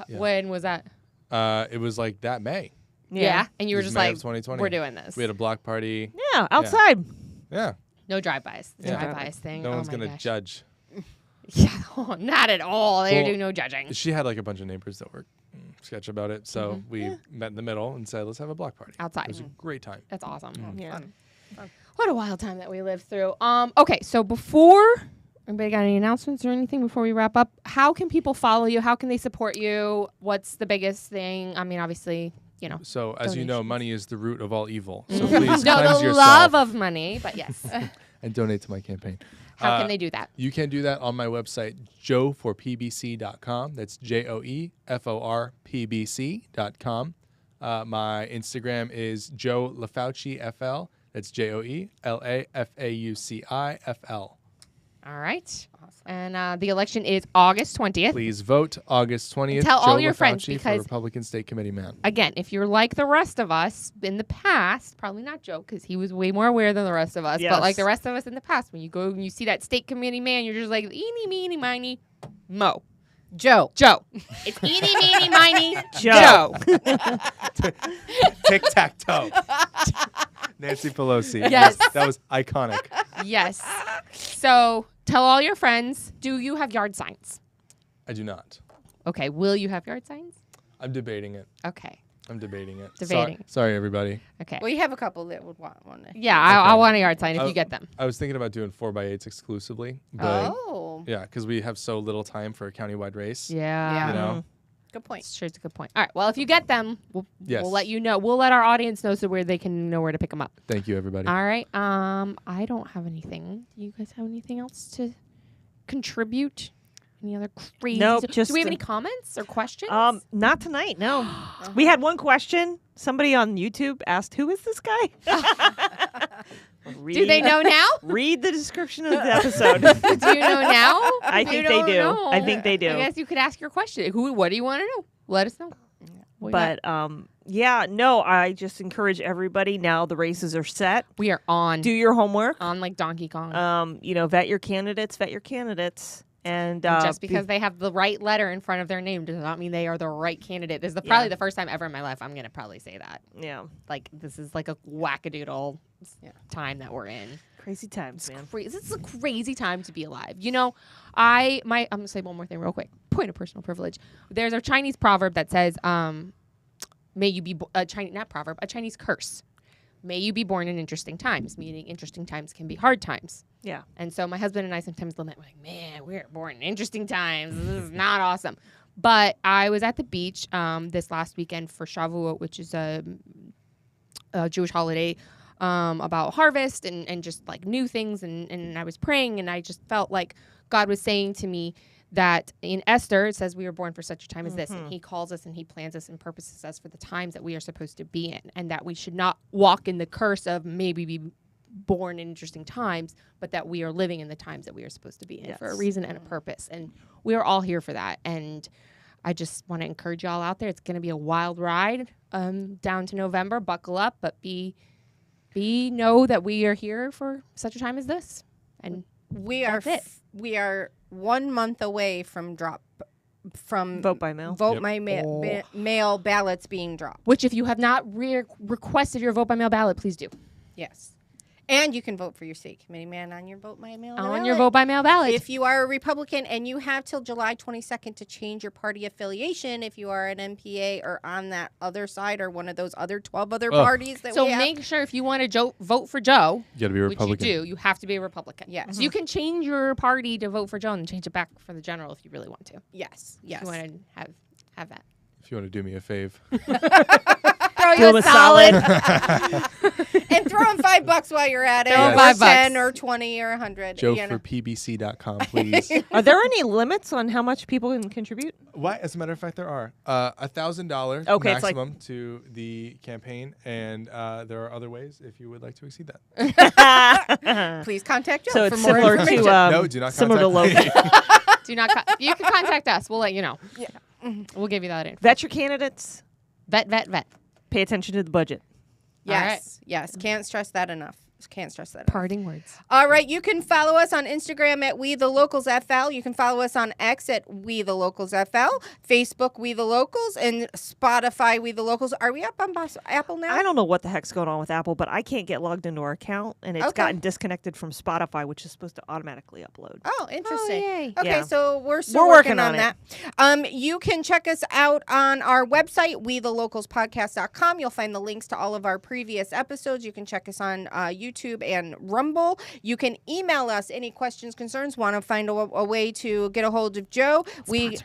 Yeah. When was that? It was like that May. Yeah. And you It were was just May like, of 2020. we're doing this. We had a block party. Yeah. Outside. Yeah. No drive-bys. The Yeah. drive-bys thing. No oh one's my gonna gosh. judge. Yeah, not at all. They Well, do no judging. She had like a bunch of neighbors that were sketch about it, so Mm-hmm. we met in the middle and said, "Let's have a block party." Outside. It was a great time. That's awesome. Yeah. What a wild time that we lived through. Okay, so before anybody got any announcements or anything before we wrap up, how can people follow you? How can they support you? What's the biggest thing? I mean, obviously, you know. So, as you know, Donations. money is the root of all evil. So please No, cleanse the yourself love of money, but yes. and donate to my campaign. How can they do that? You can do that on my website, joeforpbc.com. That's JOEFORPBC.com. My Instagram is Joe LaFauci FL. That's JOELAFAUCIFL. All right. And the election is August 20th. Please vote August 20th. Tell Joe all your friends LaFauci because- for Republican State Committeeman. Again, if you're like the rest of us in the past, probably not Joe because he was way more aware than the rest of us, but like Yes. the rest of us in the past, when you go and you see that state committee man, you're just like, eeny, meeny, miny, Mo. Joe. Joe. It's eeny, meeny, miny, Joe. Tic tac toe. Nancy Pelosi. Yes. That was iconic. Yes. So tell all your friends, do you have yard signs? I do not. Okay. Will you have yard signs? I'm debating it. Okay. I'm debating it. Debating. Sorry, everybody. Okay. We have a couple that would want one. Yeah, I Okay. want a yard sign if Oh. you get them. I was thinking about doing 4x8s exclusively, but Oh, yeah, because we have so little time for a countywide race. Yeah. You know, good point. It's true. It's a good point. All right. Well, if you get them, Yes. we'll let you know. We'll let our audience know so where they can know where to pick them up. thank you, everybody. All right. I don't have anything. Do you guys have anything else to contribute? Any other crazy? Nope, do just we have the- any comments or questions? Not tonight. No. We had one question. Somebody on YouTube asked, "Who is this guy?" do they know now? Read the description of the episode. Do you know now? I You think they don't do. know. I think they do. I guess you could ask your question. What do you want to know? Let us know. What we got? But yeah, no, I just encourage everybody now the races are set. We are on Do your homework. like Donkey Kong. Vet your candidates, And Just because they have the right letter in front of their name does not mean they are the right candidate. This is probably the first time ever in my life I'm going to probably say that. yeah, Like, this is like a wackadoodle time that we're in. crazy times, man. This is a crazy time to be alive. You know, I'm going to say one more thing real quick. Point of personal privilege. There's a Chinese proverb that says, may you be, a Chinese curse. May you be born in interesting times, meaning interesting times can be hard times. Yeah. And so my husband and I sometimes lament, we're like, man, we're born in interesting times. This is not awesome. But I was at the beach this last weekend for Shavuot, which is a Jewish holiday about harvest and just like new things. And I was praying and I just felt like God was saying to me that in Esther, it says we were born for such a time as this. And he calls us and he plans us and purposes us for the times that we are supposed to be in. And that we should not walk in the curse of maybe be born in interesting times, but that we are living in the times that we are supposed to be in for a reason and a purpose. And we are all here for that. And I just want to encourage y'all out there. It's going to be a wild ride down to November. Buckle up, but know that we are here for such a time as this. And We are That's it. we are 1 month away from Vote by mail. vote Yep. my mail ballots being dropped. which, if you have not requested your vote by mail ballot, please do. Yes. And you can vote for your state committee man on your vote by mail On your vote by mail ballot. If you are a Republican and you have till July 22nd to change your party affiliation, if you are an MPA or on that other side or one of those other 12 other parties that so we have. make sure if you want to vote for Joe, You got to be a which Republican. you do, you have to be a Republican. Yes. So you can change your party to vote for Joe and change it back for the general if you really want to. Yes. If Yes. you want to have that. If you want to do me a fave. Throw you him a a solid. And throw in $5 while you're at it. Throw in Or $5. 10 or 20 or 100. Joe you know. for PBC.com, please. Are there any limits on how much people can contribute? Why? As a matter of fact, there are $1,000 Okay, it's like- maximum to the campaign, and there are other ways if you would like to exceed that. Please contact Joe So for it's more similar information. to No, do not similar to contact Logan. Do not. You can contact us. We'll let you know. Yeah. We'll give you that info. Vet your candidates. Vet. Pay attention to the budget. Yes, yes. Can't stress that enough. Can't stress that enough. Parting words. All right, you can follow us on Instagram at We The Locals FL. You can follow us on X at We The Locals FL, Facebook We The Locals, and Spotify We The Locals. Are we up on Apple now? I don't know what the heck's going on with Apple, but I can't get logged into our account, and it's Okay. gotten disconnected from Spotify, which is supposed to automatically upload. Oh, interesting. yay. Okay, Yeah. so we're still We're working working on on that. You can check us out on our website, WeTheLocalsPodcast.com. You'll find the links to all of our previous episodes. You can check us on YouTube and Rumble. You can email us any questions, concerns, want to find a way to get a hold of Joe. We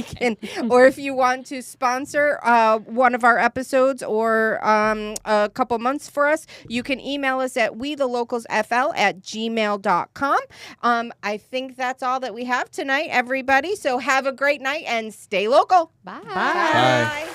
can, or if you want to sponsor one of our episodes or a couple months for us, you can email us at WeTheLocalsFL@gmail.com. I think that's all that we have tonight, everybody. So have a great night and stay local. Bye. Bye.